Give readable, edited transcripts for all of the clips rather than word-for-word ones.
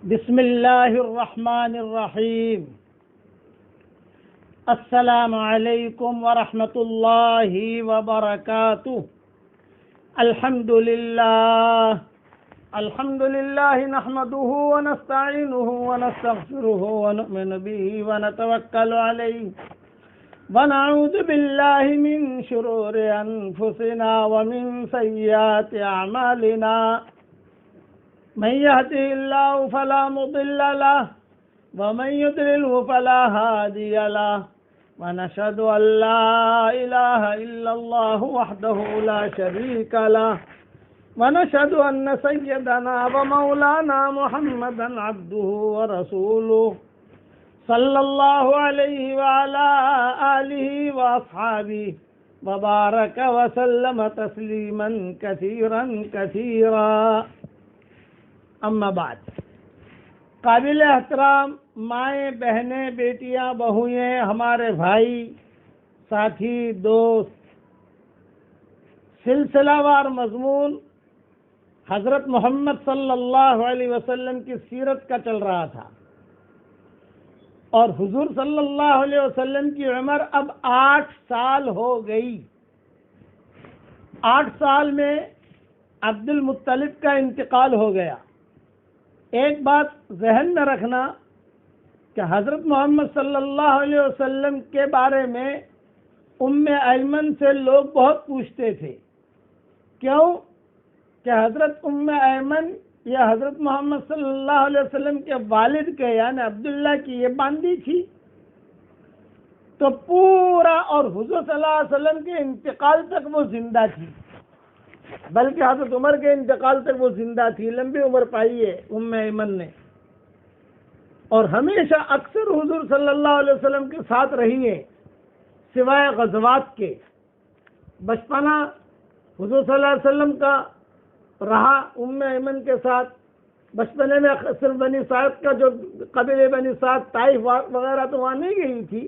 بسم اللہ الرحمن الرحیم۔ السلام علیکم ورحمۃ اللہ وبرکاتہ۔ الحمد للہ نحمده ونستعینه ونستغفره ونؤمن به ونتوکل علیہ ونعوذ باللہ من شرور انفسنا ومن سیئات اعمالنا، من يهده الله فلا مضل له ومن يضلله فلا هادي له، ونشهد أن لا إله إلا الله وحده لا شريك له، ونشهد أن سيدنا ومولانا محمدا عبده ورسوله صلى الله عليه وعلى آله وأصحابه وبارك وسلم تسليما كثيرا كثيرا۔ اما بعد، قابل احترام مائیں، بہنیں، بیٹیاں، بہوئیں، ہمارے بھائی، ساتھی، دوست، سلسلہ وار مضمون حضرت محمد صلی اللہ علیہ وسلم کی سیرت کا چل رہا تھا، اور حضور صلی اللہ علیہ وسلم کی عمر اب 8 سال ہو گئی۔ 8 سال میں عبد المطلب کا انتقال ہو گیا۔ ایک بات ذہن میں رکھنا کہ حضرت محمد صلی اللہ علیہ وسلم کے بارے میں ام ایمن سے لوگ بہت پوچھتے تھے۔ کیوں کہ حضرت ام ایمن یا حضرت محمد صلی اللہ علیہ وسلم کے والد کے یعنی عبداللہ کی یہ باندی تھی، تو پورا اور حضور صلی اللہ علیہ وسلم کے انتقال تک وہ زندہ تھی، بلکہ حضرت عمر کے انتقال تک وہ زندہ تھی، لمبی عمر پائی ہے ام ایمن نے، اور ہمیشہ اکثر حضور صلی اللہ علیہ وسلم کے ساتھ رہی ہے سوائے غزوات کے۔ بچپنا حضور صلی اللہ علیہ وسلم کا رہا ام ایمن کے ساتھ۔ بچپنے میں صرف بنی سعد کا جو قبیلے بنی سعد، طائف وغیرہ تو وہاں نہیں گئی تھی،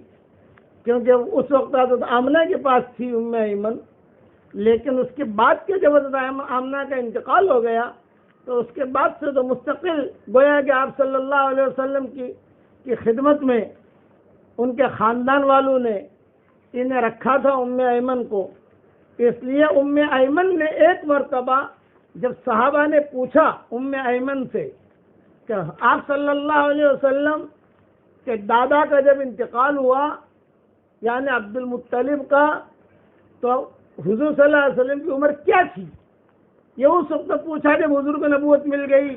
کیونکہ اس وقت حضرت آمنہ کے پاس تھی ام ایمن، لیکن اس کے بعد کے جب حضرت آمنہ کا انتقال ہو گیا تو اس کے بعد سے تو مستقل گویا کہ آپ صلی اللہ علیہ وسلم کی خدمت میں ان کے خاندان والوں نے انہیں رکھا تھا ام ایمن کو۔ اس لیے ام ایمن نے ایک مرتبہ جب صحابہ نے پوچھا ام ایمن سے کہ آپ صلی اللہ علیہ وسلم کے دادا کا جب انتقال ہوا یعنی عبد المطلب کا، تو حضور صلی اللہ علیہ وسلم کی عمر کیا تھی؟ یہ اس وقت پوچھا جب حضور کو نبوت مل گئی،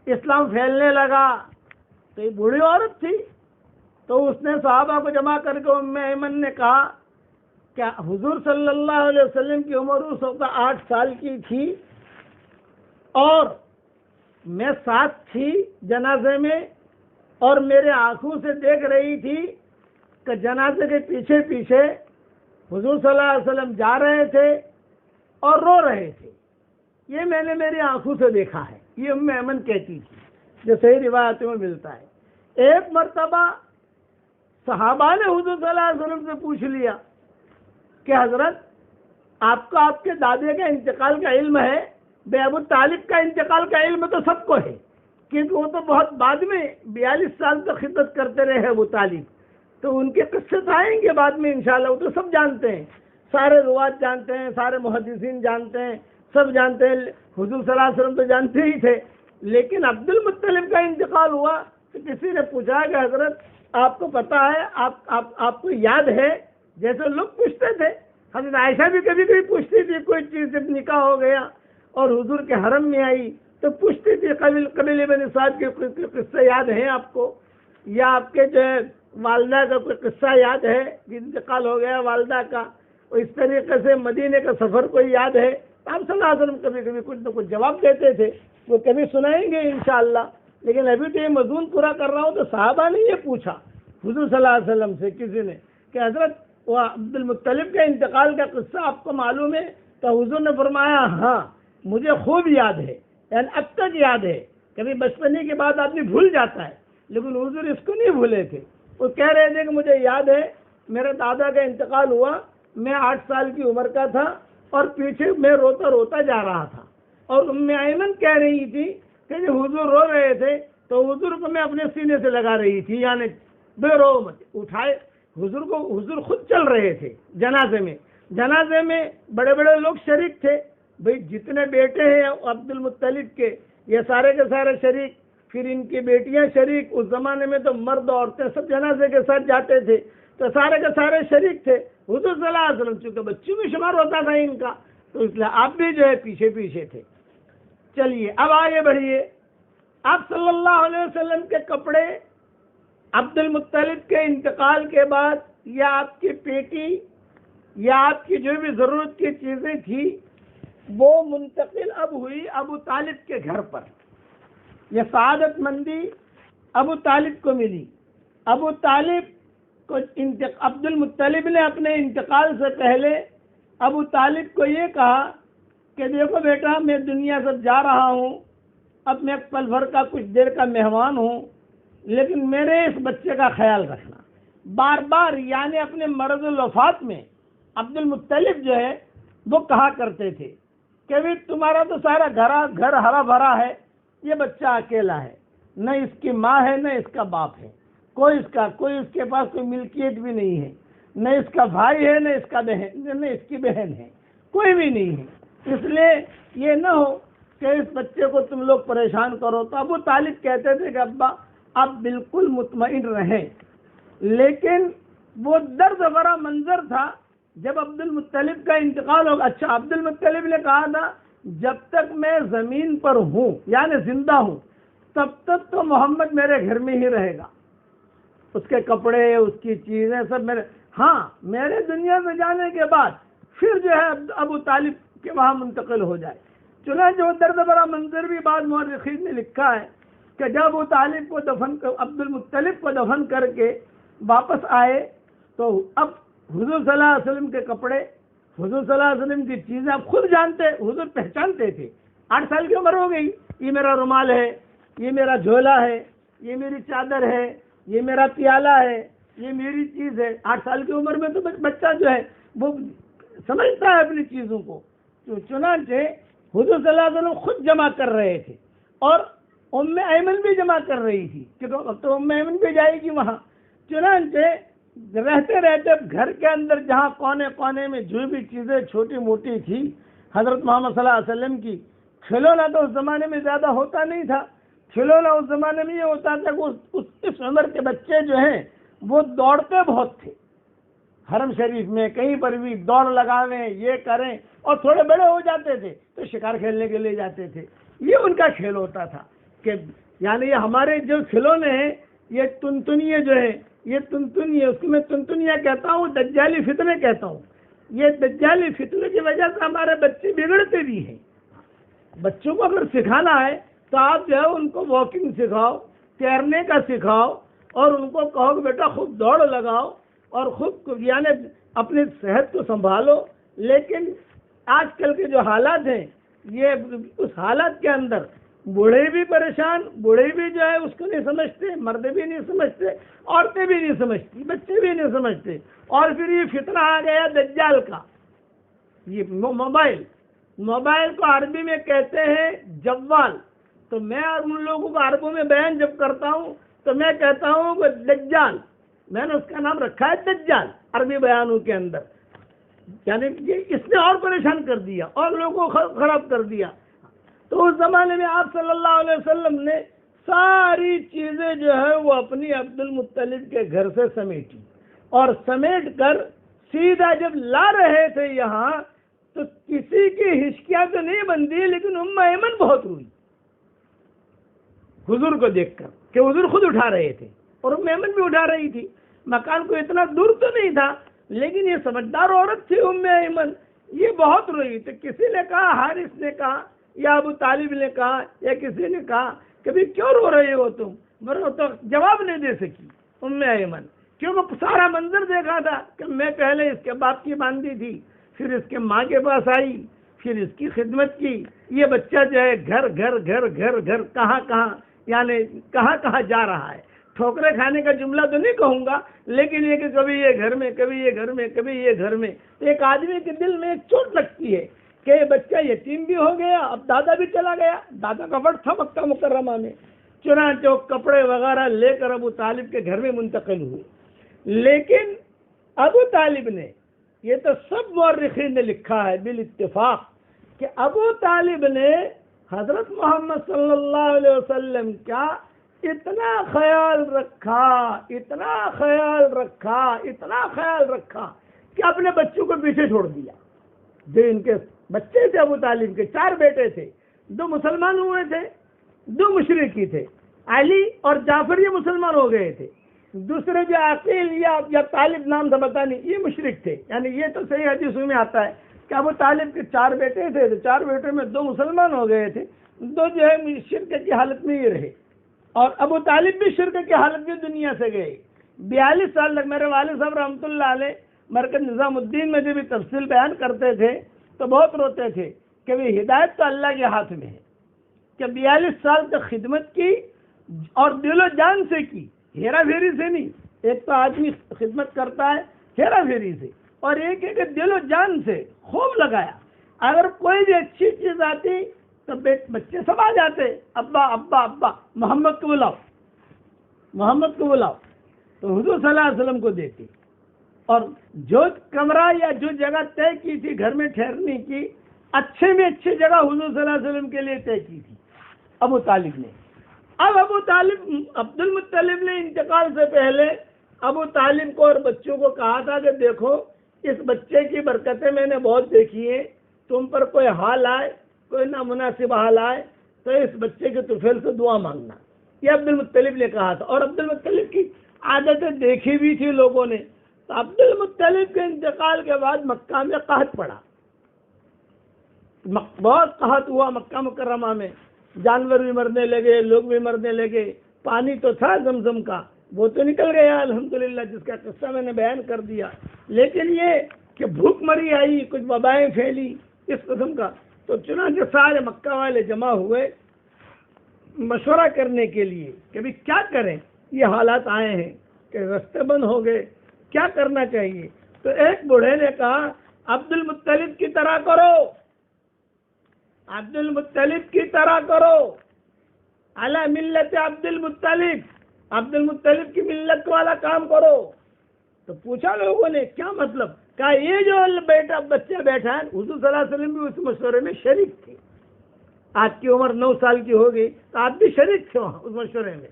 اسلام پھیلنے لگا، تو یہ بوڑھی عورت تھی۔ تو اس نے صحابہ کو جمع کر کے ام ایمن نے کہا کہ حضور صلی اللہ علیہ وسلم کی عمر اس وقت 8 سال کی تھی، اور میں ساتھ تھی جنازے میں، اور میرے آنکھوں سے دیکھ رہی تھی کہ جنازے کے پیچھے پیچھے حضور صلی اللہ علیہ وسلم جا رہے تھے اور رو رہے تھے۔ یہ میں نے میری آنکھوں سے دیکھا ہے، یہ ام ایمن کہتی تھی، جو صحیح روایتوں میں ملتا ہے۔ ایک مرتبہ صحابہ نے حضور صلی اللہ علیہ وسلم سے پوچھ لیا کہ حضرت آپ کو آپ کے دادے کا انتقال کا علم ہے؟ بے ابو طالب کا انتقال کا علم تو سب کو ہے، کیونکہ وہ تو بہت بعد میں 42 سال تک خدمت کرتے رہے ابو طالب، تو ان کے قصے تو آئیں گے بعد میں انشاءاللہ، وہ تو سب جانتے ہیں، سارے روات جانتے ہیں، سارے محدثین جانتے ہیں، سب جانتے ہیں، حضور صلی اللہ علیہ وسلم تو جانتے ہی تھے۔ لیکن عبد المطلب کا انتقال ہوا تو کسی نے پوچھا کہ حضرت آپ کو پتا ہے، آپ کو یاد ہے؟ جیسے لوگ پوچھتے تھے، حضرت عائشہ بھی کبھی کبھی پوچھتی تھی، کوئی چیز جب نکاح ہو گیا اور حضور کے حرم میں آئی تو پوچھتی تھی قبیلے بنی سعد کے قصے یاد ہیں آپ کو، یا آپ کے جو ہے والدہ کا کوئی قصہ یاد ہے کہ انتقال ہو گیا والدہ کا، اور اس طریقے سے مدینے کا سفر کوئی یاد ہے؟ آپ صلی اللہ علیہ وسلم کبھی کبھی کچھ نہ کچھ جواب دیتے تھے، وہ کبھی سنائیں گے انشاءاللہ۔ لیکن ابھی تو یہ مضمون پورا کر رہا ہوں، تو صحابہ نے یہ پوچھا حضور صلی اللہ علیہ وسلم سے کسی نے کہ حضرت وہ عبد المطلب کے انتقال کا قصہ آپ کو معلوم ہے؟ تو حضور نے فرمایا ہاں مجھے خوب یاد ہے، یعنی اب تک یاد ہے، کبھی بچپنے کی بات آدمی بھول جاتا ہے، لیکن حضور اس کو نہیں بھولے تھے۔ وہ کہہ رہے تھے کہ مجھے یاد ہے میرے دادا کا انتقال ہوا، میں 8 سال کی عمر کا تھا، اور پیچھے میں روتا روتا جا رہا تھا، اور ام ایمن کہہ رہی تھی کہ جب حضور رو رہے تھے تو حضور کو میں اپنے سینے سے لگا رہی تھی، یعنی بے رو مت اٹھائے، حضور خود چل رہے تھے جنازے میں بڑے بڑے لوگ شریک تھے، بھئی جتنے بیٹے ہیں عبد المطلب کے یہ سارے کے سارے شریک، پھر ان کی بیٹیاں شریک، اس زمانے میں تو مرد عورتیں سب جنازے کے ساتھ جاتے تھے، تو سارے کے سارے شریک تھے۔ حضور صلی اللہ علیہ وسلم چونکہ بچوں میں شمار ہوتا تھا ان کا، تو اس لیے آپ بھی جو ہے پیچھے تھے۔ چلیے اب آگے بڑھیے، آپ صلی اللہ علیہ وسلم کے کپڑے عبد المطلب کے انتقال کے بعد یا آپ کی پیٹی یا آپ کی جو بھی ضرورت کی چیزیں تھی وہ منتقل اب ہوئی ابو طالب کے گھر پر۔ یہ سعادت مندی ابو طالب کو ملی۔ ابو طالب کو عبد المطلب نے اپنے انتقال سے پہلے ابو طالب کو یہ کہا کہ دیکھو بیٹا، میں دنیا سے جا رہا ہوں، اب میں پل بھر کا کچھ دیر کا مہمان ہوں، لیکن میرے اس بچے کا خیال رکھنا۔ بار بار یعنی اپنے مرض الوفات میں عبد المطلب جو ہے وہ کہا کرتے تھے کہ بھی تمہارا تو سارا گھر ہرا بھرا ہے، یہ بچہ اکیلا ہے، نہ اس کی ماں ہے نہ اس کا باپ ہے، کوئی اس کے پاس کوئی ملکیت بھی نہیں ہے، نہ اس کا بھائی ہے نہ اس کی بہن ہے، کوئی بھی نہیں ہے، اس لیے یہ نہ ہو کہ اس بچے کو تم لوگ پریشان کرو۔ تو ابو طالب کہتے تھے کہ ابا آپ بالکل مطمئن رہیں، لیکن وہ درد بھرا منظر تھا جب عبد المطلب کا انتقال ہوگا۔ اچھا، عبد المطلب نے کہا تھا جب تک میں زمین پر ہوں یعنی زندہ ہوں تب تک تو محمد میرے گھر میں ہی رہے گا، اس کے کپڑے اس کی چیزیں سب میرے دنیا سے جانے کے بعد پھر جو ہے ابو طالب کے وہاں منتقل ہو جائے۔ چنانچہ وہ درد بھرا منظر بھی بعض مورخین نے لکھا ہے کہ جب ابو طالب کو عبد المطلب کو دفن کر کے واپس آئے تو اب حضور صلی اللہ علیہ وسلم کے کپڑے، حضور صلی اللہ علیہ وسلم کی چیزیں آپ خود جانتے، حضور پہچانتے تھے۔ 8 سال کی عمر ہو گئی، یہ میرا رومال ہے، یہ میرا جھولا ہے، یہ میری چادر ہے، یہ میرا پیالہ ہے، یہ میری چیز ہے۔ 8 سال کی عمر میں تو بچہ جو ہے وہ سمجھتا ہے اپنی چیزوں کو۔ چنانچہ حضور صلی اللہ علیہ وسلم خود جمع کر رہے تھے اور ام ایمن بھی جمع کر رہی تھی، کیونکہ اب تو ام ایمن بھی جائے گی وہاں۔ چنانچہ رہتے گھر کے اندر جہاں کونے کونے میں جو بھی چیزیں چھوٹی موٹی تھی حضرت محمد صلی اللہ علیہ وسلم کی، کھلونا تو اس زمانے میں زیادہ ہوتا نہیں تھا، کھلونا اس زمانے میں یہ ہوتا تھا کہ اس عمر کے بچے جو ہیں وہ دوڑتے بہت تھے، حرم شریف میں کہیں پر بھی دوڑ لگاویں، یہ کریں، اور تھوڑے بڑے ہو جاتے تھے تو شکار کھیلنے کے لیے جاتے تھے۔ یہ ان کا کھیل ہوتا تھا کہ یعنی یہ ہمارے جو کھلونے ہیں، یہ تنتنیے جو ہے، یہ تنتنیے، اس کو میں تنتنیا کہتا ہوں، دجالی فتنے کہتا ہوں۔ یہ دجالی فتنے کی وجہ سے ہمارے بچے بگڑتے بھی ہیں۔ بچوں کو اگر سکھانا ہے تو آپ جو ہے ان کو واکنگ سکھاؤ، تیرنے کا سکھاؤ، اور ان کو کہو کہ بیٹا خود دوڑ لگاؤ اور خود یعنی اپنی صحت کو سنبھالو۔ لیکن آج کل کے جو حالات ہیں، یہ اس حالات کے اندر بوڑھے بھی پریشان، بوڑھے بھی جو ہے اس کو نہیں سمجھتے، مرد بھی نہیں سمجھتے، عورتیں بھی نہیں سمجھتی، بچے بھی نہیں سمجھتے۔ اور پھر یہ فتنہ آ گیا دجال کا، یہ موبائل کو عربی میں کہتے ہیں جوال۔ تو میں ان لوگوں کو عربوں میں بیان جب کرتا ہوں تو میں کہتا ہوں کہ دجال، میں نے اس کا نام رکھا ہے دجال عربی بیانوں کے اندر، یعنی اس نے اور پریشان کر دیا اور لوگوں کو خراب کر دیا۔ تو اس زمانے میں آپ صلی اللہ علیہ وسلم نے ساری چیزیں جو ہے وہ اپنی عبد المطلب کے گھر سے سمیٹی، اور سمیٹ کر سیدھا جب لا رہے تھے یہاں تو کسی کی ہچکیاں تو نہیں بندی، لیکن ام ایمن بہت روئی حضور کو دیکھ کر کہ حضور خود اٹھا رہے تھے اور ام ایمن بھی اٹھا رہی تھی۔ مکان کو اتنا دور تو نہیں تھا، لیکن یہ سمجھدار عورت تھی ام ایمن، یہ بہت روئی۔ تو کسی نے کہا، حارث نے کہا یا ابو طالب نے کہا یا کسی نے کہا کہ بھی کیوں رو رہے ہو تم؟ تو جواب نہیں دے سکی ام ایمن، کیونکہ سارا منظر دیکھا تھا کہ میں پہلے اس کے باپ کی باندھی تھی، پھر اس کے ماں کے پاس آئی، پھر اس کی خدمت کی۔ یہ بچہ جو ہے گھر گھر گھر گھر گھر کہاں یعنی کہاں جا رہا ہے۔ ٹھوکرے کھانے کا جملہ تو نہیں کہوں گا، لیکن یہ کہ کبھی یہ گھر میں، کبھی یہ گھر میں، کبھی یہ گھر میں۔ ایک آدمی کے دل میں ایک چوٹ لگتی ہے کہ یہ بچہ یتیم بھی ہو گیا، اب دادا بھی چلا گیا، دادا کا وقت تھا مکہ مکرمہ میں، چنانچہ وہ کپڑے وغیرہ لے کر ابو طالب کے گھر میں منتقل ہوئے. لیکن ابو طالب نے، یہ تو سب مورخین نے لکھا ہے بالاتفاق، کہ ابو طالب نے حضرت محمد صلی اللہ علیہ وسلم کا اتنا خیال رکھا، اتنا خیال رکھا، اتنا خیال رکھا کہ اپنے بچوں کو پیچھے چھوڑ دیا. جو ان کے بچے تھے ابو طالب کے 4 بیٹے تھے، 2 مسلمان ہوئے تھے، 2 مشرکی تھے. علی اور جعفر یہ مسلمان ہو گئے تھے. دوسرے جو عقیل یا طالب نام تھا پتہ نہیں، یہ مشرک تھے. یعنی یہ تو صحیح حدیثوں میں آتا ہے کہ ابو طالب کے 4 بیٹے تھے، تو 4 بیٹے میں 2 مسلمان ہو گئے تھے، 2 جو ہے شرک کی حالت میں ہی رہے. اور ابو طالب بھی شرک کی حالت میں دنیا سے گئے. 42 سال تک میرے والد صاحب رحمۃ اللہ علیہ مرکز نظام الدین میں جب بھی تفصیل بیان کرتے تھے تو بہت روتے تھے کہ وہ ہدایت تو اللہ کے ہاتھ میں ہے، کہ 42 سال تک خدمت کی اور دل و جان سے کی، ہیرا پھیری سے نہیں. ایک تو آدمی خدمت کرتا ہے ہیرا پھیری سے، اور ایک ہے کہ دل و جان سے خوب لگایا. اگر کوئی بھی اچھی چیز آتی تو بچے سب آ جاتے، ابا ابا ابا، محمد کو بلاؤ، محمد کو بلاؤ، تو حضور صلی اللہ علیہ وسلم کو دیتے. اور جو کمرہ یا جو جگہ طے کی تھی گھر میں ٹھہرنے کی، اچھے میں اچھی جگہ حضور صلی اللہ علیہ وسلم کے لیے طے کی تھی ابو طالب نے. اب ابو طالب، عبد المطلب نے انتقال سے پہلے ابو طالب کو اور بچوں کو کہا تھا کہ دیکھو اس بچے کی برکتیں میں نے بہت دیکھی ہیں، تم پر کوئی حال آئے، کوئی نامناسب حال آئے تو اس بچے کے طفیل سے دعا مانگنا. یہ عبد المطلب نے کہا تھا. اور عبد المطلب کی عادتیں دیکھی بھی تھی لوگوں نے. تو عبد المطلب کے انتقال کے بعد مکہ میں قحط پڑا، بہت قحط ہوا مکہ مکرمہ میں. جانور بھی مرنے لگے، لوگ بھی مرنے لگے. پانی تو تھا زمزم کا، وہ تو نکل گیا الحمدللہ، جس کا قصہ میں نے بیان کر دیا. لیکن یہ کہ بھوک مری آئی، کچھ وبائیں پھیلی اس قسم کا. تو چنانچہ سارے مکہ والے جمع ہوئے مشورہ کرنے کے لیے کہ بھی کیا کریں، یہ حالات آئے ہیں کہ راستے بند ہو گئے، کیا کرنا چاہیے. تو ایک بوڑھے نے کہا عبد المطلب کی طرح کرو، عبد المطلب کی طرح کرو، علی ملت عبد المطلب، عبد المطلب کی ملت والا کام کرو. تو پوچھا لوگوں نے کیا مطلب؟ کہا یہ جو بچہ بیٹھا ہے، حضور صلی اللہ علیہ وسلم بھی اس مشورے میں شریک تھے. آپ کی عمر 9 سال کی ہوگی تو آپ بھی شریک تھے اس مشورے میں.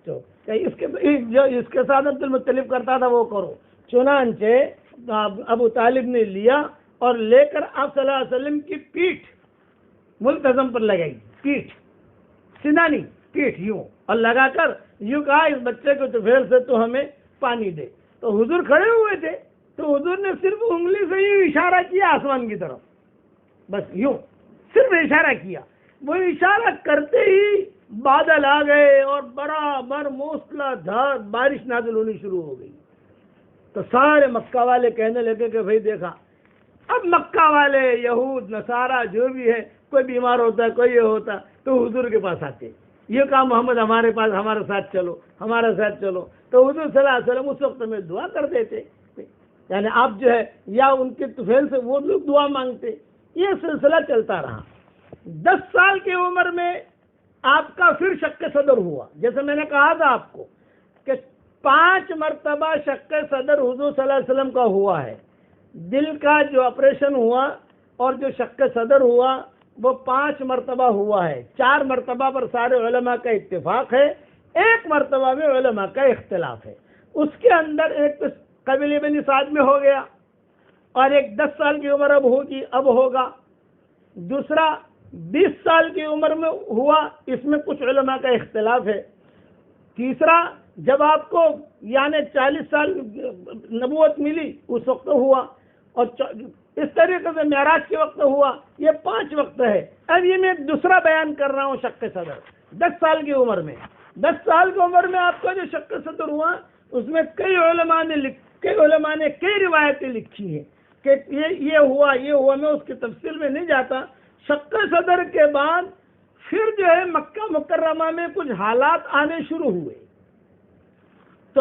تو اس کے ساتھ عبد المطلب کرتا تھا وہ کرو. چنانچہ ابو طالب نے لیا اور لے کر آپ صلی اللہ علیہ وسلم کی پیٹھ ملتزم پر لگائی، پیٹھ سینانی پیٹھ یوں، اور لگا کر یوں کہا اس بچے کو طفیل سے تو ہمیں پانی دے. تو حضور کھڑے ہوئے تھے، تو حضور نے صرف انگلی سے یوں اشارہ کیا آسمان کی طرف، بس یوں صرف اشارہ کیا. وہ اشارہ کرتے ہی بادل آ گئے اور برابر موسلادھار بارش نازل ہونی شروع ہو گئی. تو سارے مکہ والے کہنے لگے کہ بھائی دیکھا، اب مکہ والے یہود نصارہ جو بھی ہے، کوئی بیمار ہوتا ہے، کوئی یہ ہوتا تو حضور کے پاس آتے، یہ کہا محمد ہمارے پاس، ہمارے ساتھ چلو، ہمارے ساتھ چلو. تو حضور صلی اللہ علیہ وسلم اس وقت میں دعا کر دیتے، یعنی آپ جو ہے یا ان کے طفیل سے وہ لوگ دعا مانگتے. یہ سلسلہ چلتا رہا. 10 سال کی عمر میں آپ کا پھر شق صدر ہوا. جیسے میں نے کہا تھا آپ کو کہ 5 مرتبہ شق صدر حضور صلی اللہ علیہ وسلم کا ہوا ہے. دل کا جو آپریشن ہوا اور جو شق صدر ہوا وہ 5 مرتبہ ہوا ہے. 4 مرتبہ پر سارے علماء کا اتفاق ہے، 1 مرتبہ میں علماء کا اختلاف ہے. اس کے اندر ایک تو قبیلے بنی سعد میں ہو گیا، اور ایک 10 سال کی عمر اب ہوگا. دوسرا 20 سال کی عمر میں ہوا، اس میں کچھ علماء کا اختلاف ہے. تیسرا جب آپ کو یعنی 40 سال نبوت ملی اس وقت ہوا، اور اس طریقے سے معراج کے وقت ہوا. یہ 5 وقت ہے. اب یہ میں ایک دوسرا بیان کر رہا ہوں شق صدر 10 سال کی عمر میں. 10 سال کی عمر میں آپ کا جو شق صدر ہوا، اس میں کئی علماء نے کئی روایتیں لکھی ہیں کہ یہ ہوا. میں اس کی تفصیل میں نہیں جاتا. شق صدر کے بعد پھر جو ہے مکہ مکرمہ میں کچھ حالات آنے شروع ہوئے. تو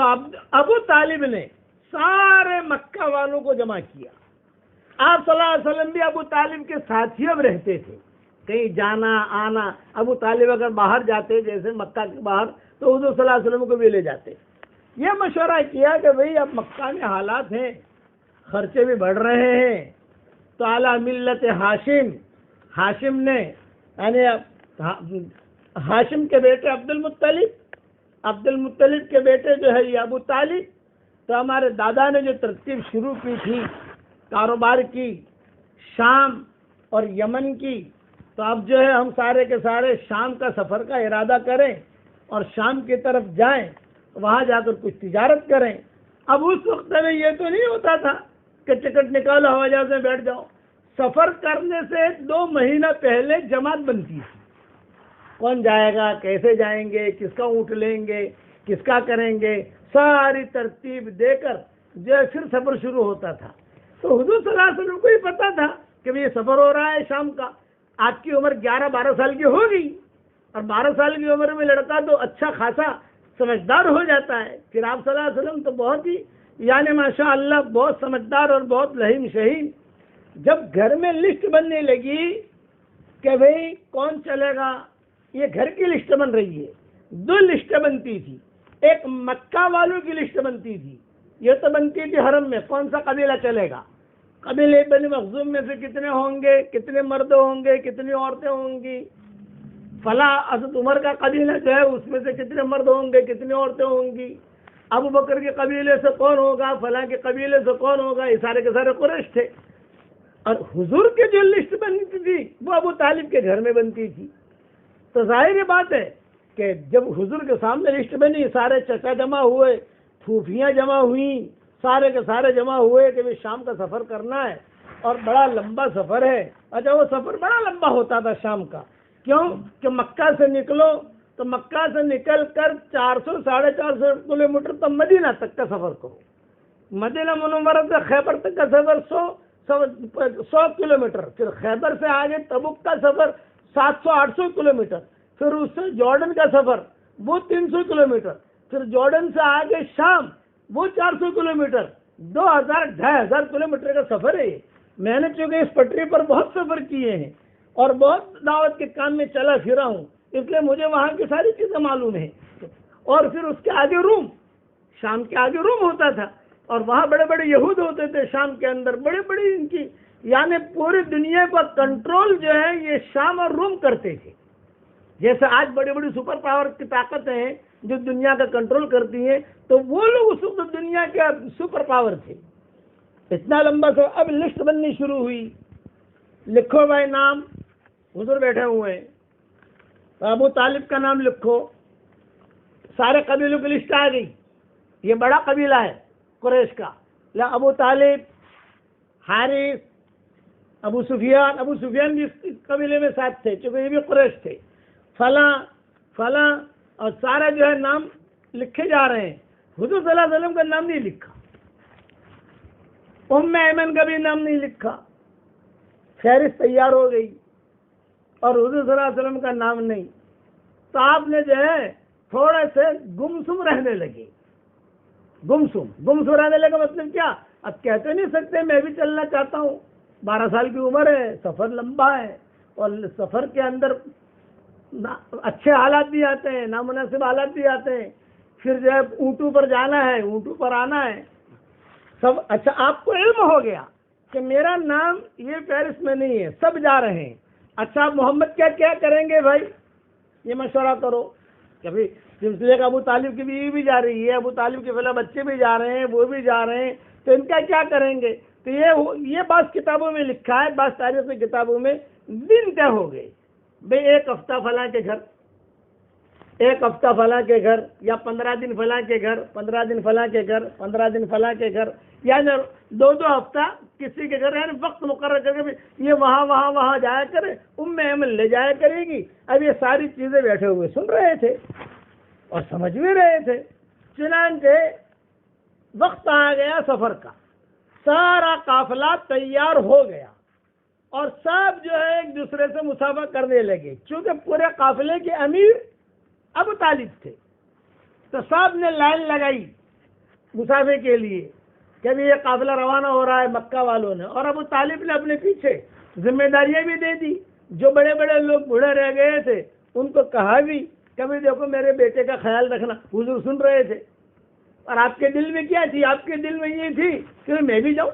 ابو طالب نے سارے مکہ والوں کو جمع کیا. آپ صلی اللہ علیہ وسلم بھی ابو طالب کے ساتھ ہی اب رہتے تھے. کہیں جانا آنا. ابو طالب اگر باہر جاتے جیسے مکہ کے باہر تو حضور صلی اللہ علیہ وسلم کو بھی لے جاتے. یہ مشورہ کیا کہ بھئی اب مکہ میں حالات ہیں, خرچے بھی بڑھ رہے ہیں, تو اعلیٰ ملت ہاشم, ہاشم نے یعنی ہاشم کے بیٹے عبد المطلب کے بیٹے جو ہے یہ ابو طالب, تو ہمارے دادا نے جو ترتیب شروع کی تھی کاروبار کی شام اور یمن کی, تو اب جو ہے ہم سارے کے سارے شام کا سفر کا ارادہ کریں اور شام کی طرف جائیں, وہاں جا کر کچھ تجارت کریں. اب اس وقت میں یہ تو نہیں ہوتا تھا کہ ٹکٹ نکالو ہوائی جہاز میں بیٹھ جاؤ. سفر کرنے سے 2 مہینہ پہلے جماعت بنتی تھی, کون جائے گا, کیسے جائیں گے, کس کا اونٹ لیں گے, کس کا کریں گے, ساری ترتیب دے کر جو ہے پھر سفر شروع ہوتا تھا. تو حضور صلی اللہ علیہ وسلم کو ہی پتا تھا کہ یہ سفر ہو رہا ہے شام کا. آپ کی عمر 11-12 سال کی ہوگی, اور 12 سال کی عمر میں لڑکا تو اچھا خاصا سمجھدار ہو جاتا ہے. پھر آپ صلی اللہ علیہ وسلم تو بہت ہی یعنی ماشاء اللہ بہت سمجھدار اور بہت لہیم شہین. جب گھر میں لسٹ بننے لگی کہ بھئی کون چلے گا, یہ گھر کی لسٹ بن رہی ہے. 2 لسٹ بنتی تھی, ایک مکہ والوں کی لسٹ بنتی تھی, یہ تو بنتی تھی حرم میں کون سا قبیلہ چلے گا, قبیلے بنی مخزوم میں سے کتنے ہوں گے, کتنے مرد ہوں گے, کتنی عورتیں ہوں گی, فلاں حضرت عمر کا قبیلہ جو ہے اس میں سے کتنے مرد ہوں گے, کتنی عورتیں ہوں گی, ابو بکر کے قبیلے سے کون ہوگا, فلاں کے قبیلے سے کون ہوگا, یہ سارے کے سارے قریش تھے. اور حضور کی جو لسٹ بنتی تھی وہ ابو طالب کے گھر میں بنتی تھی. تو ظاہر بات ہے کہ جب حضور کے سامنے لسٹ بنی, سارے چچا جمع ہوئے, پھوپھیاں جمع ہوئیں, سارے کے سارے جمع ہوئے کہ بھی شام کا سفر کرنا ہے اور بڑا لمبا سفر ہے. اچھا وہ سفر بڑا لمبا ہوتا تھا شام کا, کیوں کہ مکہ سے نکلو تو مکہ سے نکل کر 400-450 کلومیٹر تو مدینہ تک کا سفر کرو, مدینہ منورہ سے خیبر تک کا سفر 100 کلومیٹر, پھر خیبر سے آگے تبوک کا سفر 700-800 کلومیٹر, پھر اس سے جارڈن کا سفر وہ 300 کلومیٹر, پھر جارڈن سے آگے شام وہ 400 کلومیٹر, 2000-2500 کلومیٹر کا سفر ہے. میں نے چونکہ اس پٹری پر بہت سفر کیے ہیں اور بہت دعوت کے کام میں چلا پھرا ہوں, اس لیے مجھے وہاں کی ساری چیزیں معلوم ہیں. اور پھر اس کے آگے روم, شام کے آگے روم ہوتا تھا, اور وہاں بڑے بڑے یہود ہوتے تھے شام کے اندر, بڑے بڑے ان کی یعنی پوری دنیا کا کنٹرول جو ہے یہ شام اور روم کرتے تھے. جیسے آج بڑی بڑی سپر پاور کی طاقتیں ہیں جو دنیا کا کنٹرول کرتی ہیں, تو وہ لوگ اس وقت دنیا کے سپر پاور تھے. اتنا لمبا سو. اب لسٹ بننی شروع ہوئی, لکھو بھائی نام, حضور بیٹھے ہوئے ہیں, ابو طالب کا نام لکھو. سارے قبیلوں کی لسٹ آ گئی, یہ بڑا قبیلہ ہے قریش کا, ابو طالب, حارث, ابو سفیان بھی اس قبیلے میں ساتھ تھے چونکہ یہ بھی قریش تھے, فلاں فلاں, اور سارے جو ہے نام لکھے جا رہے ہیں. حضور صلی اللہ علیہ وسلم کا نام نہیں لکھا, ام ایمن کا بھی نام نہیں لکھا. فہرست تیار ہو گئی اور حضور صلی اللہ علیہ وسلم کا نام نہیں, تو آپ نے جو ہے تھوڑے سے گمسم رہنے لگے. گمسم رہنے لگا مطلب کیا, اب کہتے نہیں سکتے میں بھی چلنا چاہتا ہوں, 12 سال کی عمر ہے, سفر لمبا ہے, اور سفر کے اندر اچھے حالات بھی آتے ہیں, نامناسب حالات بھی آتے ہیں. پھر جو ہے اونٹوں پر جانا ہے, اونٹوں پر آنا ہے سب. اچھا آپ کو علم ہو گیا کہ میرا نام یہ فہرست میں نہیں ہے, سب جا رہے ہیں. اچھا آپ محمد کیا کریں گے بھائی, یہ مشورہ کرو. کبھی سلسلے کا ابو طالب کی بیوی بھی جا رہی ہے, ابو طالب کے فلاں بچے بھی جا رہے ہیں, وہ بھی جا رہے ہیں, تو ان کا کیا کریں گے. تو یہ بعض کتابوں میں لکھا ہے, بعض تاریخی کتابوں میں دن طے ہو گئے بھئی 1 ہفتہ فلاں کے گھر, 1 ہفتہ فلاں کے گھر, یا 15 دن فلاں کے گھر, 15 دن فلاں کے گھر, 15 دن فلاں کے گھر, یعنی 2 ہفتہ کسی کے گھر, یعنی وقت مقرر کر کے یہ وہاں جایا کرے, ام ایمن لے جایا کرے گی. اب یہ ساری چیزیں بیٹھے ہوئے سن رہے تھے اور سمجھ بھی رہے تھے. چنانچہ وقت آ گیا سفر کا, سارا قافلہ تیار ہو گیا اور سب جو ہے ایک دوسرے سے مسافہ کرنے لگے. چونکہ پورے قافلے کے امیر ابو طالب تھے, تو سب نے لائن لگائی مسافے کے لیے کہ ابھی یہ قافلہ روانہ ہو رہا ہے مکہ والوں نے, اور ابو طالب نے اپنے پیچھے ذمہ داریاں بھی دے دی, جو بڑے بڑے لوگ بوڑھے رہ گئے تھے ان کو کہا بھی کبھی دیکھو میرے بیٹے کا خیال رکھنا، حضور سن رہے تھے. اور آپ کے دل میں کیا تھی؟ آپ کے دل میں یہ تھی کہ میں بھی جاؤں،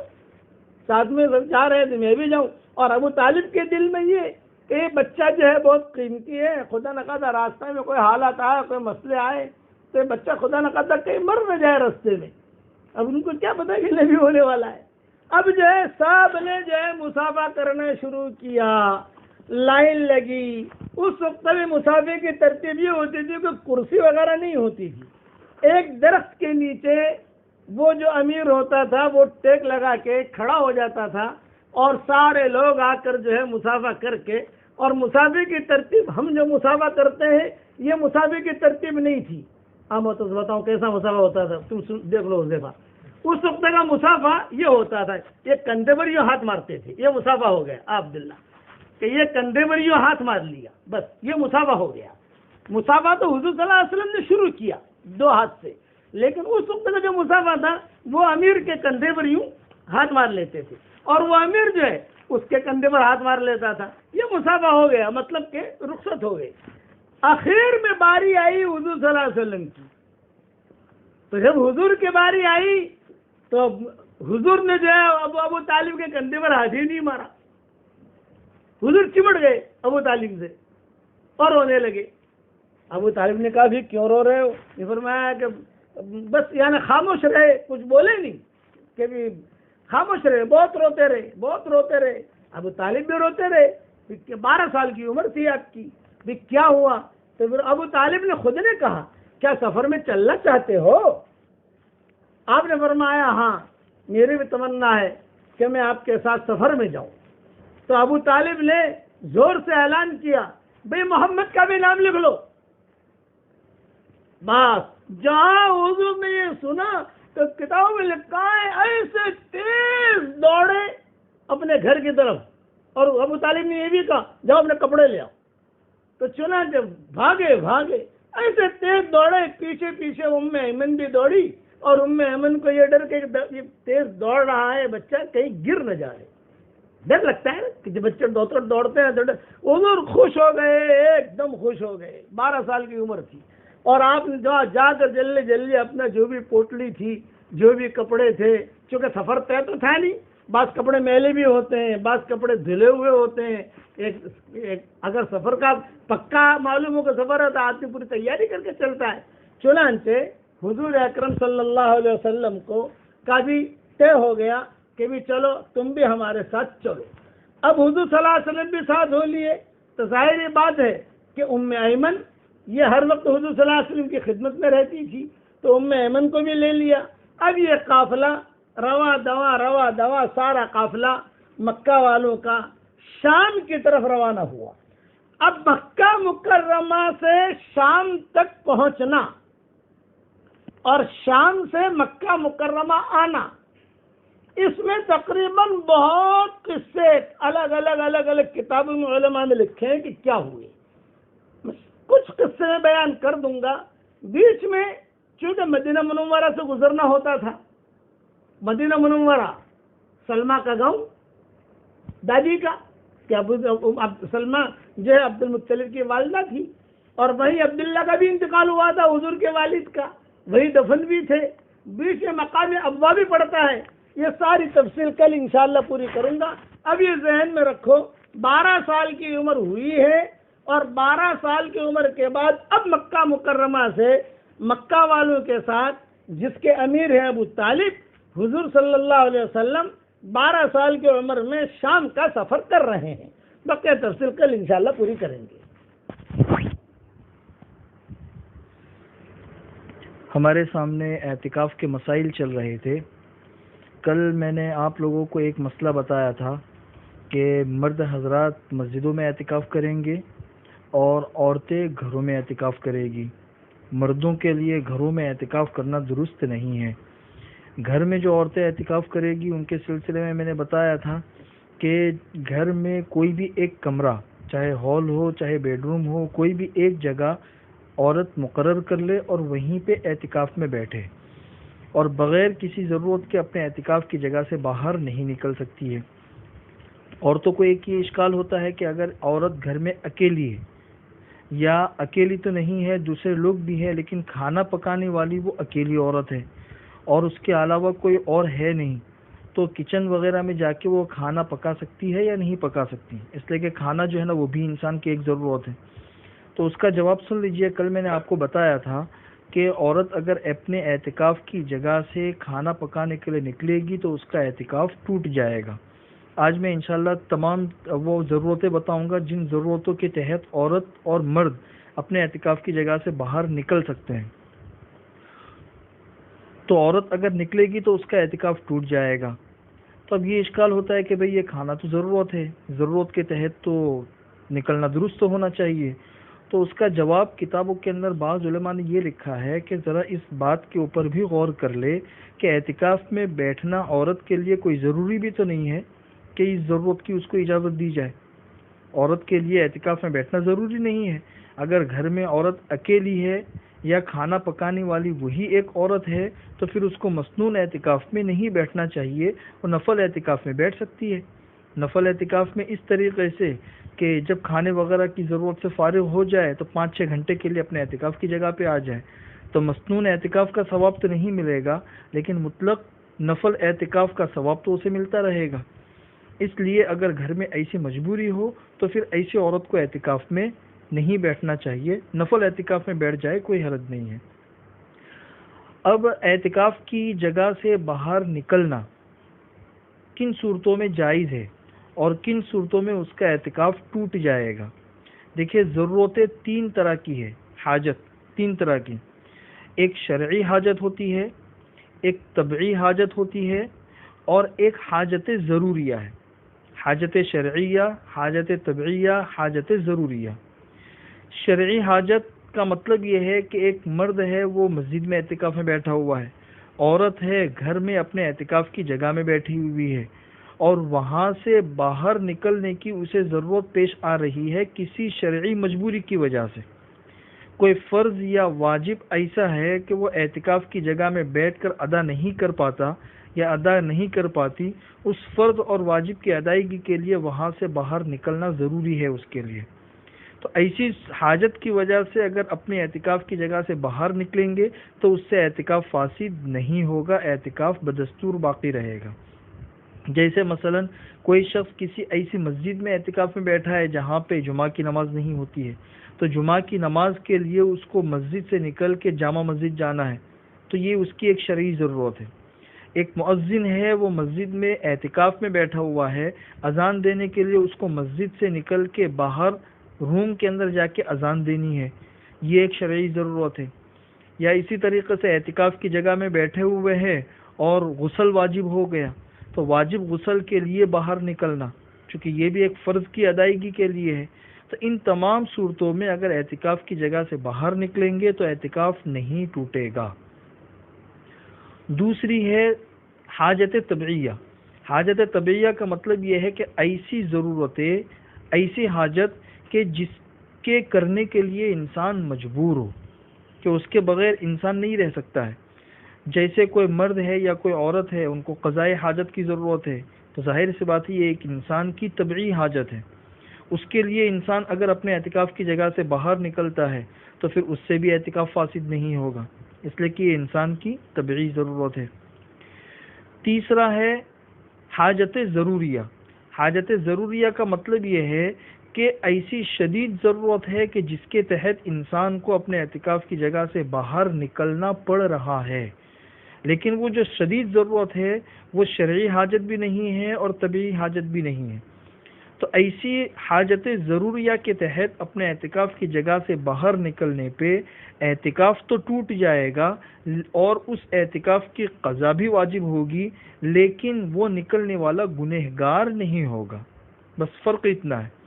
ساتھ میں جا رہے تھے میں بھی جاؤں. اور ابو طالب کے دل میں یہ کہ یہ بچہ جو ہے بہت قیمتی ہے، خدا نخواستہ راستے میں کوئی حالات آئے، کوئی مسئلے آئے تو یہ بچہ خدا نخواستہ کہیں مر نہ جائے راستے میں. اب ان کو کیا پتا کہ نبی ہونے والا ہے. اب جو ہے سب نے جو ہے مسافہ کرنا شروع کیا، لائن لگی. اس وقت میں مسافے کی ترتیب یہ ہوتی تھی کہ کرسی وغیرہ نہیں ہوتی تھی. ایک درخت کے نیچے وہ جو امیر ہوتا تھا وہ ٹیک لگا کے کھڑا ہو جاتا تھا اور سارے لوگ آ کر جو ہے مسافہ کر کے. اور مسافے کی ترتیب ہم جو مسافہ کرتے ہیں یہ مسافے کی ترتیب نہیں تھی. میں تو بتاؤں کیسا مسافہ ہوتا تھا، تم دیکھ لو حذیفہ. اس وقت کا مسافہ یہ ہوتا تھا، یہ کندھے پر یوں ہاتھ مارتے تھے، یہ مسافہ ہو گیا عبداللہ کہ یہ کندھے پر یوں ہاتھ مار لیا، بس یہ مسافہ ہو گیا. مسافہ تو حضور صلی اللہ علیہ وسلم نے شروع کیا 2 ہاتھ سے، لیکن اس وقت کا جو مسافہ تھا وہ امیر کے کندھے پر یوں ہاتھ مار لیتے تھے اور وہ امیر جو ہے اس کے کندھے پر ہاتھ مار لیتا تھا. یہ مسافہ ہو گیا، مطلب کہ رخصت ہو گئی. آخر میں باری آئی حضور صلی اللہ علیہ وسلم کی. تو جب حضور کی باری آئی تو حضور نے جو ہے ابو طالب کے کندھے پر ہاتھ ہی نہیں مارا. حضور چمٹ گئے ابو طالب سے اور رونے لگے. ابو طالب نے کہا بھی کیوں رو رہے ہو؟ یہ فرمایا کہ بس یعنی خاموش رہے، کچھ بولے نہیں، کہ بھی خاموش رہے، بہت روتے رہے، بہت روتے رہے. ابو طالب بھی روتے رہے کہ 12 سال کی عمر تھی آپ کی، بھی کیا ہوا؟ تو پھر ابو طالب نے خود نے کہا کیا سفر میں چلنا چاہتے ہو؟ آپ نے فرمایا ہاں میری بھی تمنا ہے کہ میں آپ کے ساتھ سفر میں جاؤں. تو ابو طالب نے زور سے اعلان کیا بھئی محمد کا بھی نام لکھ لو. بس جہاں حضور نے یہ سنا تو کتابوں میں لکھا ہے ایسے تیز دوڑے اپنے گھر کی طرف. اور ابو طالب نے یہ بھی کہا جاؤ اپنے کپڑے لے آؤ. تو چنانچہ بھاگے ایسے تیز دوڑے، پیچھے پیچھے ایمن بھی دوڑی. اور ایمن کو یہ ڈر کہ یہ تیز دوڑ رہا ہے بچہ کہیں گر نہ جائے. ڈر لگتا ہے کہ جب بچے دوڑتے ہیں تو حضور خوش ہو گئے، ایک دم خوش ہو گئے. 12 سال کی عمر تھی اور آپ نے جا کر جلدی اپنا جو بھی پوٹلی تھی، جو بھی کپڑے تھے، چونکہ سفر طے تو تھا نہیں، بعض کپڑے میلے بھی ہوتے ہیں، بعض کپڑے دھلے ہوئے ہوتے ہیں. اگر سفر کا پکا معلوم ہو کہ سفر ہے تو آدمی پوری تیاری کر کے چلتا ہے. چنانچہ حضور اکرم صلی اللہ علیہ وسلم کو کبھی طے ہو گیا کہ بھی چلو تم بھی ہمارے ساتھ چلو. اب حضور صلی اللہ علیہ وسلم بھی ساتھ ہو لیے تو ظاہر یہ بات ہے کہ ایمن یہ ہر وقت حضور صلی اللہ علیہ وسلم کی خدمت میں رہتی تھی تو ایمن کو بھی لے لیا. اب یہ قافلہ رواں دواں سارا قافلہ مکہ والوں کا شام کی طرف روانہ ہوا. اب مکہ مکرمہ سے شام تک پہنچنا اور شام سے مکہ مکرمہ آنا، اس میں تقریباً بہت قصے الگ کتابوں میں علماء نے لکھے ہیں کہ کیا ہوئے. کچھ قصے میں بیان کر دوں گا. بیچ میں چونکہ مدینہ منورہ سے گزرنا ہوتا تھا، مدینہ منورہ سلمہ کا گاؤں دادی کا، کہ سلمہ جو ہے عبد المطلب کی والدہ تھی، اور وہیں عبداللہ کا بھی انتقال ہوا تھا حضور کے والد کا، وہی دفن بھی تھے. بیچ میں مقام ابوا بھی پڑتا ہے. یہ ساری تفصیل کل انشاءاللہ پوری کروں گا. اب یہ ذہن میں رکھو 12 سال کی عمر ہوئی ہے اور 12 سال کی عمر کے بعد اب مکہ مکرمہ سے مکہ والوں کے ساتھ جس کے امیر ہیں ابو طالب، حضور صلی اللہ علیہ وسلم 12 سال کی عمر میں شام کا سفر کر رہے ہیں. بقیہ تفصیل کل انشاءاللہ پوری کریں گے. ہمارے سامنے اعتکاف کے مسائل چل رہے تھے. کل میں نے آپ لوگوں کو ایک مسئلہ بتایا تھا کہ مرد حضرات مسجدوں میں اعتکاف کریں گے اور عورتیں گھروں میں اعتکاف کرے گی. مردوں کے لیے گھروں میں اعتکاف کرنا درست نہیں ہے. گھر میں جو عورتیں اعتکاف کرے گی ان کے سلسلے میں نے بتایا تھا کہ گھر میں کوئی بھی ایک کمرہ، چاہے ہال ہو چاہے بیڈ روم ہو، کوئی بھی ایک جگہ عورت مقرر کر لے اور وہیں پہ اعتکاف میں بیٹھے، اور بغیر کسی ضرورت کے اپنے اعتکاف کی جگہ سے باہر نہیں نکل سکتی ہے. عورتوں کو ایک یہ اشکال ہوتا ہے کہ اگر عورت گھر میں اکیلی ہے یا اکیلی تو نہیں ہے، دوسرے لوگ بھی ہیں، لیکن کھانا پکانے والی وہ اکیلی عورت ہے اور اس کے علاوہ کوئی اور ہے نہیں، تو کچن وغیرہ میں جا کے وہ کھانا پکا سکتی ہے یا نہیں پکا سکتی؟ اس لیے کہ کھانا جو ہے نا وہ بھی انسان کی ایک ضرورت ہے۔ تو اس کا جواب سن لیجئے۔ کل میں نے آپ کو بتایا تھا کہ عورت اگر اپنے اعتکاف کی جگہ سے کھانا پکانے کے لیے نکلے گی تو اس کا اعتکاف ٹوٹ جائے گا۔ آج میں انشاءاللہ تمام وہ ضرورتیں بتاؤں گا جن ضرورتوں کے تحت عورت اور مرد اپنے اعتکاف کی جگہ سے باہر نکل سکتے ہیں۔ تو عورت اگر نکلے گی تو اس کا اعتکاف ٹوٹ جائے گا۔ تو اب یہ اشکال ہوتا ہے کہ بھئی یہ کھانا تو ضرورت ہے، ضرورت کے تحت تو نکلنا درست ہونا چاہیے۔ تو اس کا جواب کتابوں کے اندر بعض علماء نے یہ لکھا ہے کہ ذرا اس بات کے اوپر بھی غور کر لے کہ اعتکاف میں بیٹھنا عورت کے لیے کوئی ضروری بھی تو نہیں ہے کہ اس ضرورت کی اس کو اجازت دی جائے۔ عورت کے لیے اعتکاف میں بیٹھنا ضروری نہیں ہے۔ اگر گھر میں عورت اکیلی ہے یا کھانا پکانے والی وہی ایک عورت ہے تو پھر اس کو مسنون اعتکاف میں نہیں بیٹھنا چاہیے، وہ نفل اعتکاف میں بیٹھ سکتی ہے۔ نفل اعتکاف میں اس طریقے سے کہ جب کھانے وغیرہ کی ضرورت سے فارغ ہو جائے تو 5-6 گھنٹے کے لیے اپنے اعتکاف کی جگہ پہ آ جائے، تو مسنون اعتکاف کا ثواب تو نہیں ملے گا لیکن مطلق نفل اعتکاف کا ثواب تو اسے ملتا رہے گا۔ اس لیے اگر گھر میں ایسی مجبوری ہو تو پھر ایسی عورت کو اعتکاف میں نہیں بیٹھنا چاہیے، نفل اعتکاف میں بیٹھ جائے، کوئی حرج نہیں ہے۔ اب اعتکاف کی جگہ سے باہر نکلنا کن صورتوں میں جائز ہے اور کن صورتوں میں اس کا اعتکاف ٹوٹ جائے گا؟ دیکھیے، ضرورتیں 3 طرح کی ہے، حاجت 3 طرح کی، ایک شرعی حاجت ہوتی ہے، ایک طبعی حاجت ہوتی ہے اور ایک حاجت ضروریہ ہے۔ حاجت شرعیہ، حاجت طبعیہ، حاجت ضروریہ۔ شرعی حاجت کا مطلب یہ ہے کہ ایک مرد ہے وہ مسجد میں اعتکاف میں بیٹھا ہوا ہے، عورت ہے گھر میں اپنے اعتکاف کی جگہ میں بیٹھی ہوئی ہے اور وہاں سے باہر نکلنے کی اسے ضرورت پیش آ رہی ہے کسی شرعی مجبوری کی وجہ سے۔ کوئی فرض یا واجب ایسا ہے کہ وہ اعتکاف کی جگہ میں بیٹھ کر ادا نہیں کر پاتا یا ادا نہیں کر پاتی، اس فرض اور واجب کی ادائیگی کے لیے وہاں سے باہر نکلنا ضروری ہے اس کے لیے۔ تو ایسی حاجت کی وجہ سے اگر اپنے اعتکاف کی جگہ سے باہر نکلیں گے تو اس سے اعتکاف فاسد نہیں ہوگا، اعتکاف بدستور باقی رہے گا۔ جیسے مثلا کوئی شخص کسی ایسی مسجد میں اعتکاف میں بیٹھا ہے جہاں پہ جمعہ کی نماز نہیں ہوتی ہے، تو جمعہ کی نماز کے لیے اس کو مسجد سے نکل کے جامع مسجد جانا ہے، تو یہ اس کی ایک شرعی ضرورت ہے۔ ایک مؤذن ہے وہ مسجد میں اعتکاف میں بیٹھا ہوا ہے، اذان دینے کے لیے اس کو مسجد سے نکل کے باہر روم کے اندر جا کے اذان دینی ہے، یہ ایک شرعی ضرورت ہے۔ یا اسی طریقے سے اعتکاف کی جگہ میں بیٹھے ہوئے ہیں اور غسل واجب ہو گیا تو واجب غسل کے لیے باہر نکلنا، چونکہ یہ بھی ایک فرض کی ادائیگی کے لیے ہے۔ تو ان تمام صورتوں میں اگر اعتکاف کی جگہ سے باہر نکلیں گے تو اعتکاف نہیں ٹوٹے گا۔ دوسری ہے حاجت طبعیہ۔ حاجت طبعیہ کا مطلب یہ ہے کہ ایسی ضرورتیں، ایسی حاجت کہ جس کے کرنے کے لیے انسان مجبور ہو، کہ اس کے بغیر انسان نہیں رہ سکتا ہے۔ جیسے کوئی مرد ہے یا کوئی عورت ہے، ان کو قضاء حاجت کی ضرورت ہے، تو ظاہر سی بات ہے یہ ایک انسان کی طبعی حاجت ہے۔ اس کے لیے انسان اگر اپنے اعتکاف کی جگہ سے باہر نکلتا ہے تو پھر اس سے بھی اعتکاف فاسد نہیں ہوگا، اس لیے کہ یہ انسان کی طبعی ضرورت ہے۔ تیسرا ہے حاجت ضروریہ۔ حاجت ضروریہ کا مطلب یہ ہے کہ ایسی شدید ضرورت ہے کہ جس کے تحت انسان کو اپنے اعتکاف کی جگہ سے باہر نکلنا پڑ رہا ہے، لیکن وہ جو شدید ضرورت ہے وہ شرعی حاجت بھی نہیں ہے اور طبعی حاجت بھی نہیں ہے۔ تو ایسی حاجت ضروریہ کے تحت اپنے اعتکاف کی جگہ سے باہر نکلنے پہ اعتکاف تو ٹوٹ جائے گا اور اس اعتکاف کی قضا بھی واجب ہوگی، لیکن وہ نکلنے والا گنہگار نہیں ہوگا۔ بس فرق اتنا ہے،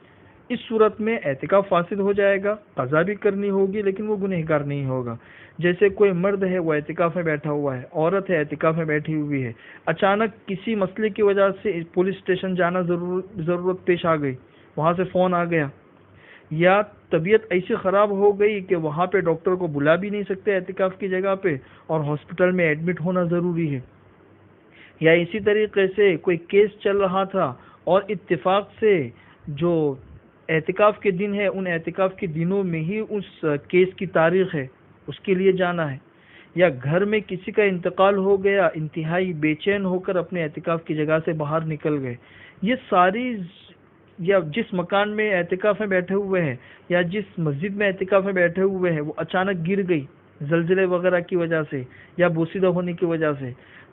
اس صورت میں اعتکاف فاسد ہو جائے گا، قضا بھی کرنی ہوگی لیکن وہ گنہگار نہیں ہوگا۔ جیسے کوئی مرد ہے وہ اعتکاف میں بیٹھا ہوا ہے، عورت ہے اعتکاف میں بیٹھی ہوئی ہے، اچانک کسی مسئلے کی وجہ سے پولیس اسٹیشن جانا ضرورت پیش آ گئی، وہاں سے فون آ گیا، یا طبیعت ایسی خراب ہو گئی کہ وہاں پہ ڈاکٹر کو بلا بھی نہیں سکتے اعتکاف کی جگہ پہ اور ہاسپٹل میں ایڈمٹ ہونا ضروری ہے، یا اسی طریقے سے کوئی کیس چل رہا تھا اور اتفاق سے جو اعتکاف کے دن ہے ان اعتکاف کے دنوں میں ہی اس کیس کی تاریخ ہے اس کے لیے جانا ہے، یا گھر میں کسی کا انتقال ہو گیا، انتہائی بے چین ہو کر اپنے اعتکاف کی جگہ سے باہر نکل گئے، یہ ساری، یا جس مکان میں اعتکاف میں بیٹھے ہوئے ہیں یا جس مسجد میں اعتکاف میں بیٹھے ہوئے ہیں وہ اچانک گر گئی زلزلے وغیرہ کی وجہ سے یا بوسیدہ ہونے کی وجہ سے،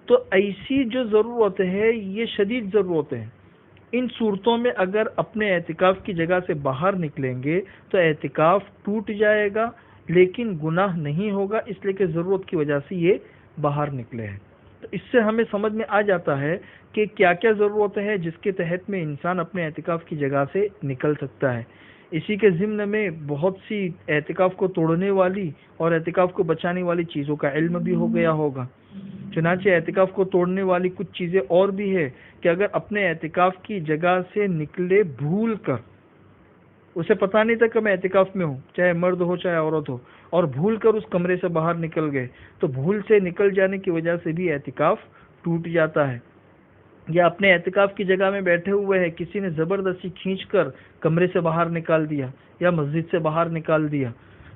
تو ایسی جو ضرورت ہے یہ شدید ضرورت ہے۔ ان صورتوں میں اگر اپنے اعتکاف کی جگہ سے باہر نکلیں گے تو اعتکاف ٹوٹ جائے گا، لیکن گناہ نہیں ہوگا، اس لیے کہ ضرورت کی وجہ سے یہ باہر نکلے ہیں۔ تو اس سے ہمیں سمجھ میں آ جاتا ہے کہ کیا کیا ضرورت ہے جس کے تحت میں انسان اپنے اعتکاف کی جگہ سے نکل سکتا ہے۔ اسی کے ضمن میں بہت سی اعتکاف کو توڑنے والی اور اعتکاف کو بچانے والی چیزوں کا علم بھی ہو گیا ہوگا۔ چنانچہ اعتکاف کو توڑنے والی کچھ چیزیں اور بھی ہے کہ اگر اپنے اعتکاف کی جگہ سے نکلے بھول کر، اسے پتہ نہیں تھا کہ میں اعتکاف میں ہوں، چاہے مرد ہو چاہے عورت ہو، اور بھول کر اس کمرے سے باہر نکل گئے، تو بھول سے نکل جانے کی وجہ سے بھی اعتکاف ٹوٹ جاتا ہے۔ یا اپنے اعتکاف کی جگہ میں بیٹھے ہوئے ہیں، کسی نے زبردستی کھینچ کر کمرے سے باہر نکال دیا یا مسجد سے باہر نکال دیا،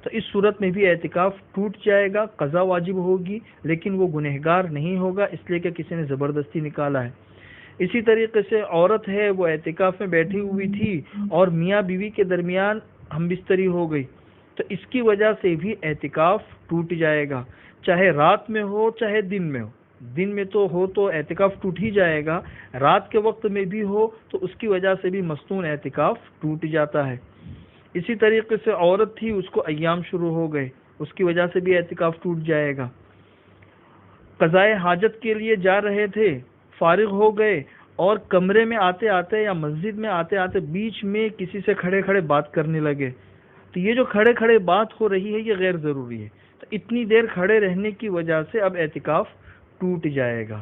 تو اس صورت میں بھی اعتکاف ٹوٹ جائے گا، قضا واجب ہوگی، لیکن وہ گنہگار نہیں ہوگا اس لیے کہ کسی نے زبردستی نکالا ہے۔ اسی طریقے سے عورت ہے، وہ اعتکاف میں بیٹھی ہوئی تھی اور میاں بیوی کے درمیان ہم بستری ہو گئی، تو اس کی وجہ سے بھی اعتکاف ٹوٹ جائے گا، چاہے رات میں ہو چاہے دن میں ہو۔ دن میں تو ہو تو اعتکاف ٹوٹ ہی جائے گا، رات کے وقت میں بھی ہو تو اس کی وجہ سے بھی مستون اعتکاف ٹوٹ جاتا ہے۔ اسی طریقے سے عورت تھی، اس کو ایام شروع ہو گئے، اس کی وجہ سے بھی اعتکاف ٹوٹ جائے گا۔ قضائے حاجت کے لیے جا رہے تھے، فارغ ہو گئے اور کمرے میں آتے آتے یا مسجد میں آتے آتے بیچ میں کسی سے کھڑے کھڑے بات کرنے لگے، تو یہ جو کھڑے کھڑے بات ہو رہی ہے یہ غیر ضروری ہے، تو اتنی دیر کھڑے رہنے کی وجہ سے اب اعتکاف ٹوٹ جائے گا۔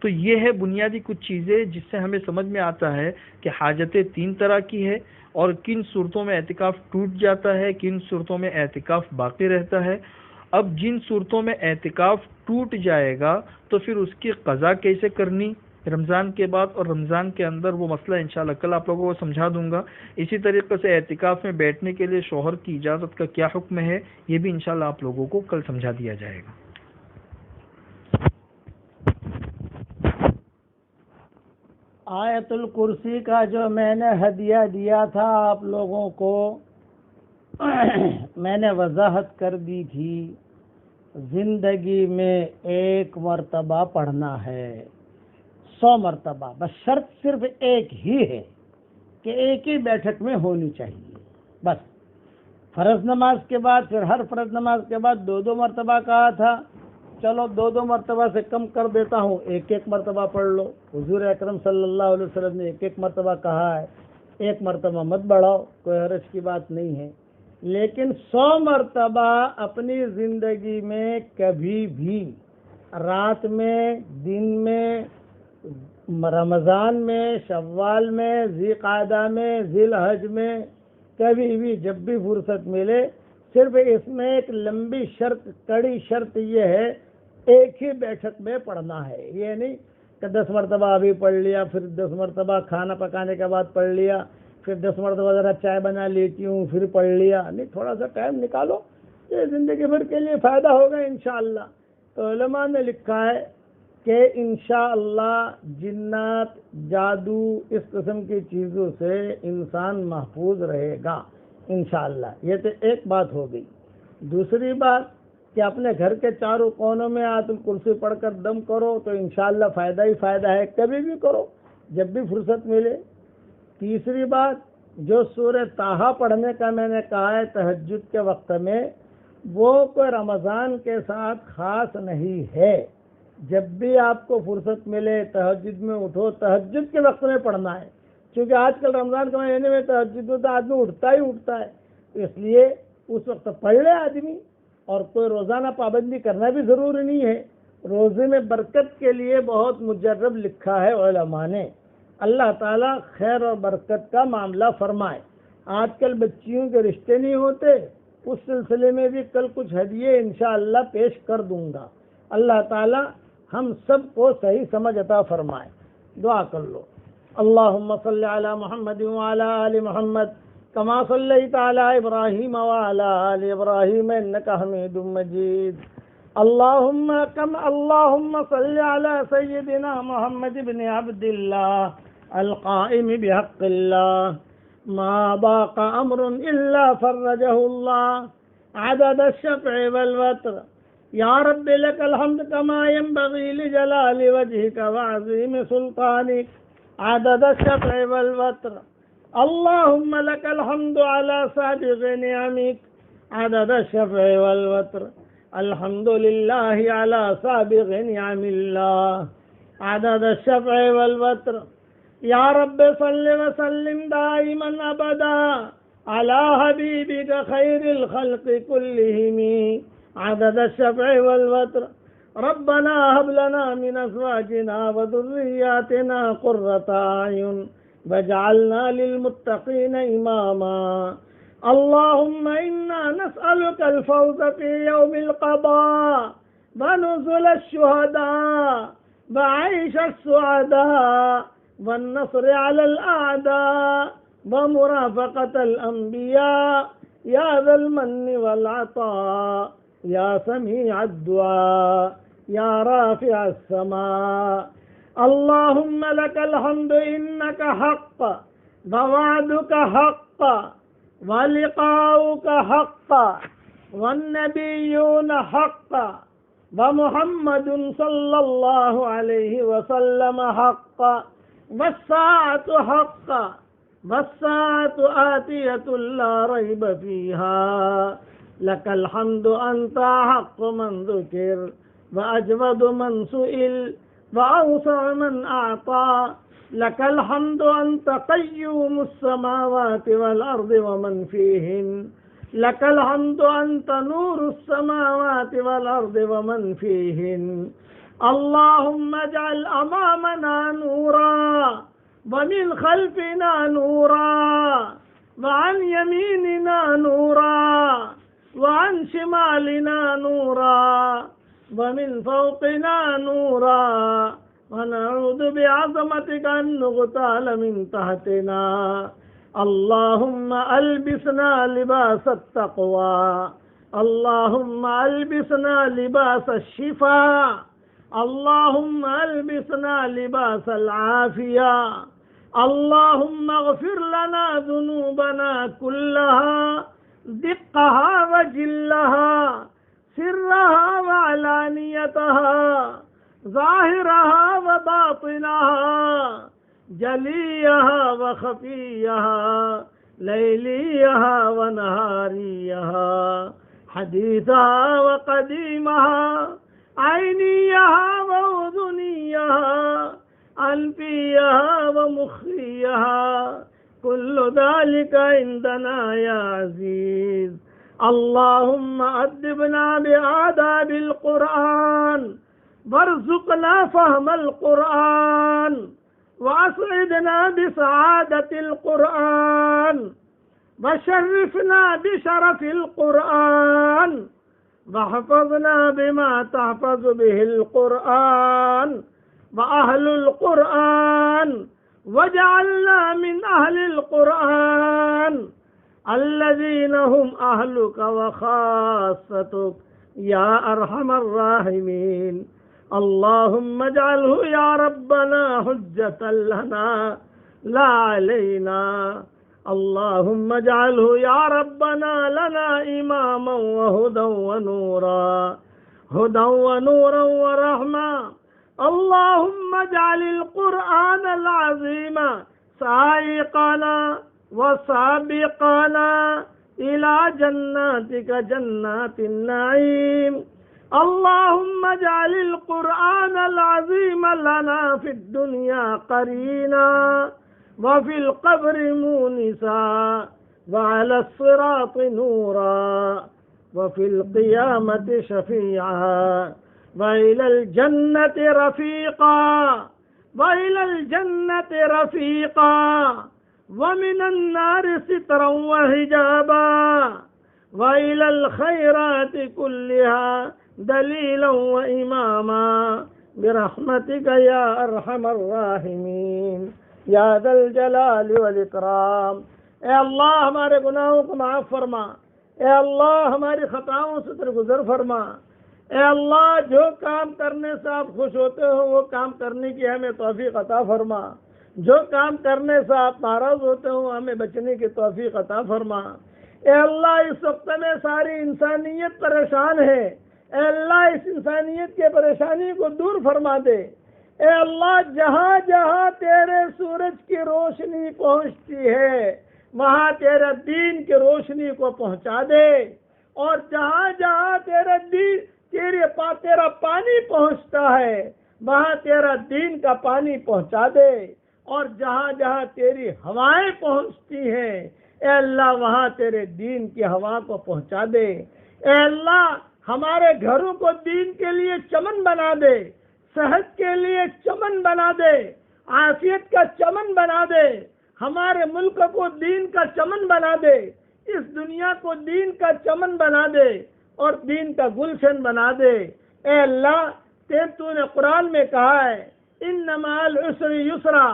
تو یہ ہے بنیادی کچھ چیزیں جس سے ہمیں سمجھ میں آتا ہے کہ حاجتیں تین طرح کی ہے اور کن صورتوں میں اعتکاف ٹوٹ جاتا ہے، کن صورتوں میں اعتکاف باقی رہتا ہے۔ اب جن صورتوں میں اعتکاف ٹوٹ جائے گا تو پھر اس کی قضا کیسے کرنی رمضان کے بعد اور رمضان کے اندر، وہ مسئلہ انشاءاللہ کل آپ لوگوں کو سمجھا دوں گا۔ اسی طریقے سے اعتکاف میں بیٹھنے کے لیے شوہر کی اجازت کا کیا حکم ہے یہ بھی انشاءاللہ آپ لوگوں کو کل سمجھا دیا جائے گا۔ آیت الکرسی کا جو میں نے ہدیہ دیا تھا آپ لوگوں کو، میں نے وضاحت کر دی تھی، زندگی میں ایک مرتبہ پڑھنا ہے، 100 مرتبہ، بس شرط صرف ایک ہی ہے کہ ایک ہی بیٹھک میں ہونی چاہیے، بس۔ فرض نماز کے بعد پھر ہر فرض نماز کے بعد 2 مرتبہ کہا تھا، چلو 2 مرتبہ سے کم کر دیتا ہوں، 1 مرتبہ پڑھ لو۔ حضور اکرم صلی اللہ علیہ وسلم نے 1 مرتبہ کہا ہے، 1 مرتبہ مت بڑھاؤ، کوئی حرج کی بات نہیں ہے، لیکن 100 مرتبہ اپنی زندگی میں کبھی بھی، رات میں، دن میں، رمضان میں، شوال میں، ذی قعدہ میں، ذی الحج میں، کبھی بھی جب بھی فرصت ملے، صرف اس میں ایک لمبی شرط، کڑی شرط یہ ہے، ایک ہی بیٹھک میں پڑھنا ہے۔ یہ نہیں کہ 10 مرتبہ ابھی پڑھ لیا، پھر 10 مرتبہ کھانا پکانے کے بعد پڑھ لیا، پھر 10 مرتبہ ذرا چائے بنا لیتی ہوں پھر پڑھ لیا، نہیں، تھوڑا سا ٹائم نکالو، یہ زندگی بھر کے لیے فائدہ ہوگا انشاءاللہ۔ تو علماء نے لکھا ہے کہ انشاءاللہ جنات، جادو، اس قسم کی چیزوں سے انسان محفوظ رہے گا انشاءاللہ۔ یہ تو ایک بات ہو گئی۔ دوسری بات کہ اپنے گھر کے چاروں کونوں میں آیت الکرسی پڑھ کر دم کرو تو انشاءاللہ فائدہ ہی فائدہ ہے، کبھی بھی کرو جب بھی فرصت ملے۔ تیسری بات، جو سورہ طٰہٰ پڑھنے کا میں نے کہا ہے تہجد کے وقت میں، وہ کوئی رمضان کے ساتھ خاص نہیں ہے، جب بھی آپ کو فرصت ملے تہجد میں اٹھو، تہجد کے وقت میں پڑھنا ہے، کیونکہ آج کل رمضان کے مہینے میں تہجد ہوتا ہے، آدمی اٹھتا ہی اٹھتا ہے، اس لیے اس وقت پڑھ لے آدمی، اور کوئی روزانہ پابندی کرنا بھی ضروری نہیں ہے۔ روزے میں برکت کے لیے بہت مجرب لکھا ہے علماء نے، اللہ تعالیٰ خیر اور برکت کا معاملہ فرمائے۔ آج کل بچیوں کے رشتے نہیں ہوتے، اس سلسلے میں بھی کل کچھ ہدیے انشاءاللہ پیش کر دوں گا۔ اللہ تعالیٰ ہم سب کو صحیح سمجھ عطا فرمائے، دعا کر لو۔ اللهم صل على محمد وعلى آل محمد كما صليت على إبراهيم وعلى آل إبراهيم إنك حميد مجيد. اللهم صل على سيدنا محمد بن عبد الله القائم بحق الله. ما ضاق أمر إلا فرجه الله عدد الشفع والوتر. يا رب لك الحمد كما ينبغي لجلال وجهك وعظيم سلطانك عدد الشفع والوتر. اللهم لك الحمد على سابغ نعمك عدد الشفع والوتر. الحمد لله على سابغ نعم الله عدد الشفع والوتر. يا رب صل وسلم دائما أبدا على حبيبك خير الخلق كلهم عدد الشفع والوتر. ربنا هب لنا من أزواجنا وذرياتنا قرة أعين واجعلنا للمتقين إماما. اللهم إنا نسألك الفوز في يوم القضاء ونزل الشهداء وعيش السعداء والنصر على الأعداء ومرافقة الأنبياء يا ذا المن والعطاء يا سميع الدعاء يا رافع السماء. اللهم لك الحمد إنك حق ووعدك حق ولقاؤك حق والنبيون حق ومحمد صلى الله عليه وسلم حق والساعة حق والساعة آتية لا ريب فيها. لك الحمد أنت حق من ذكر وأجود من سئل وأوسع من أعطى. لك الحمد أنت قيوم السماوات والأرض ومن فيهن. لك الحمد أنت نور السماوات والأرض ومن فيهن. اللهم اجعل أمامنا نورا ومن خلفنا نورا وعن يميننا نورا وعن شمالنا نورا ومن فوقنا نورا ونعوذ بعظمتك أن نغتال من تحتنا. اللهم ألبسنا لباس التقوى. اللهم ألبسنا لباس الشفاء. اللهم ألبسنا لباس العافية. اللهم اغفر لنا ذنوبنا كلها دقها وجلها سرها وعلانيتها ظاهرها وباطنها جليها وخفيها ليليها ونهاريها حديثها وقديمها عينيها وأذنيها أنفيها ومخيها كل ذلك عندنا يا عزيز. اللهم أدبنا بآداب القرآن وارزقنا فهم القرآن وأسعدنا بسعادة القرآن وشرفنا بشرف القرآن واحفظنا بما تحفظ به القرآن وأهل القرآن وجعلنا من أهل القرآن الذين هم أهلك وخاصتك يا أرحم الراحمين. اللهم اجعله يا ربنا حجة لنا لا علينا. اللهم اجعله يا ربنا لنا إماما وهدى ونورا هدى ونورا ورحمة. اللهم اجعل القرآن العظيم سائقنا وسابقنا إلى جناتك جنات النعيم. اللهم اجعل القرآن العظيم لنا في الدنيا قرينا وفي القبر مونسا وعلى الصراط نورا وفي القيامة شفيعا وإلى الجنة رفيقا وإلى الجنة رفيقا ومن النار سترا وحجابا وإلى الخيرات كلها دليلا وإماما برحمتك يا أرحم الراحمين یا ذا الجلال والاکرام۔ اے اللہ ہمارے گناہوں کو معاف فرما، اے اللہ ہماری خطاؤں سے درگزر فرما، اے اللہ جو کام کرنے سے آپ خوش ہوتے ہو وہ کام کرنے کی ہمیں توفیق عطا فرما، جو کام کرنے سے آپ ناراض ہوتے ہو ہمیں بچنے کی توفیق عطا فرما۔ اے اللہ اس وقت میں ساری انسانیت پریشان ہے، اے اللہ اس انسانیت کے پریشانی کو دور فرما دے۔ اے اللہ جہاں جہاں تیرے سورج کی روشنی پہنچتی ہے وہاں تیرے دین کی روشنی کو پہنچا دے، اور جہاں جہاں تیرا پانی پہنچتا ہے وہاں تیرا دین کا پانی پہنچا دے، اور جہاں جہاں تیری ہوائیں پہنچتی ہیں اے اللہ وہاں تیرے دین کی ہوا کو پہنچا دے۔ اے اللہ ہمارے گھروں کو دین کے لیے چمن بنا دے، صحت کے لیے چمن بنا دے، عافیت کا چمن بنا دے، ہمارے ملک کو دین کا چمن بنا دے، اس دنیا کو دین کا چمن بنا دے اور دین کا گلشن بنا دے۔ اے اللہ تو نے قرآن میں کہا ہے ان مع العسر یسرا،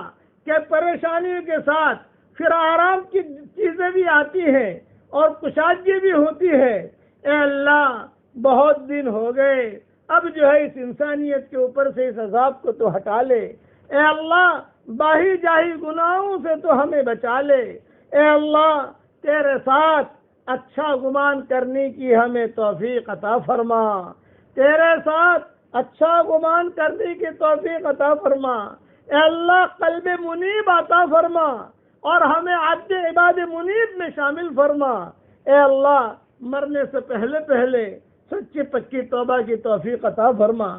کہ پریشانیوں کے ساتھ پھر آرام کی چیزیں بھی آتی ہیں اور کشادگی بھی ہوتی ہے۔ اے اللہ بہت دن ہو گئے، اب جو ہے اس انسانیت کے اوپر سے اس عذاب کو تو ہٹا لے۔ اے اللہ باہی جاہی گناہوں سے تو ہمیں بچا لے۔ اے اللہ تیرے ساتھ اچھا گمان کرنے کی ہمیں توفیق عطا فرما، تیرے ساتھ اچھا گمان کرنے کی توفیق عطا فرما۔ اے اللہ قلب منیب عطا فرما اور ہمیں عبد عباد منیب میں شامل فرما۔ اے اللہ مرنے سے پہلے پہلے سچی پکی توبہ کی توفیق عطا فرما۔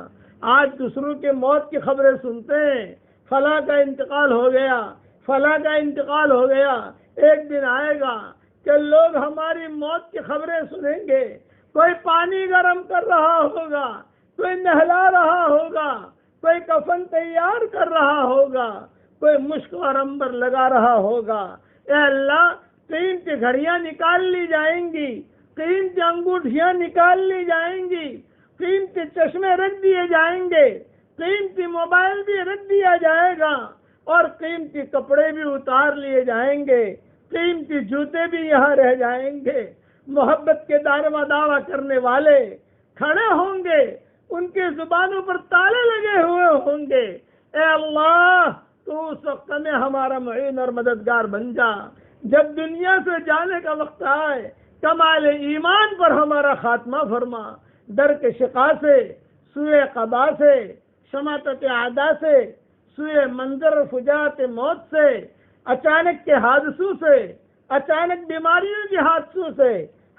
آج دوسروں کے موت کی خبریں سنتے ہیں، فلاں کا انتقال ہو گیا، فلاں کا انتقال ہو گیا۔ ایک دن آئے گا کہ لوگ ہماری موت کی خبریں سنیں گے، کوئی پانی گرم کر رہا ہوگا، کوئی نہلا رہا ہوگا، کوئی کفن تیار کر رہا ہوگا، کوئی مشک اور عنبر لگا رہا ہوگا۔ اے اللہ قیمتی گھڑیاں نکال لی جائیں گی، قیمتی انگوٹھیاں نکال لی جائیں گی، قیمتی چشمے رکھ دیے جائیں گے، قیمتی موبائل بھی رکھ دیا جائے گا، اور قیمتی کپڑے بھی اتار لیے جائیں گے، قیمتی جوتے بھی یہاں رہ جائیں گے۔ محبت کے دعویٰ کرنے والے کھڑے ہوں گے، ان کی زبانوں پر تالے لگے ہوئے ہوں گے۔ اے اللہ تو اس وقت میں ہمارا معین اور مددگار بن جا۔ جب دنیا سے جانے کا وقت آئے کمال ایمان پر ہمارا خاتمہ فرما، در کے شقا سے، سوئے قضا سے، شماتت اعدا سے، سوئے منظر فجاعت موت سے، اچانک کے حادثوں سے، اچانک بیماریوں کے حادثوں سے،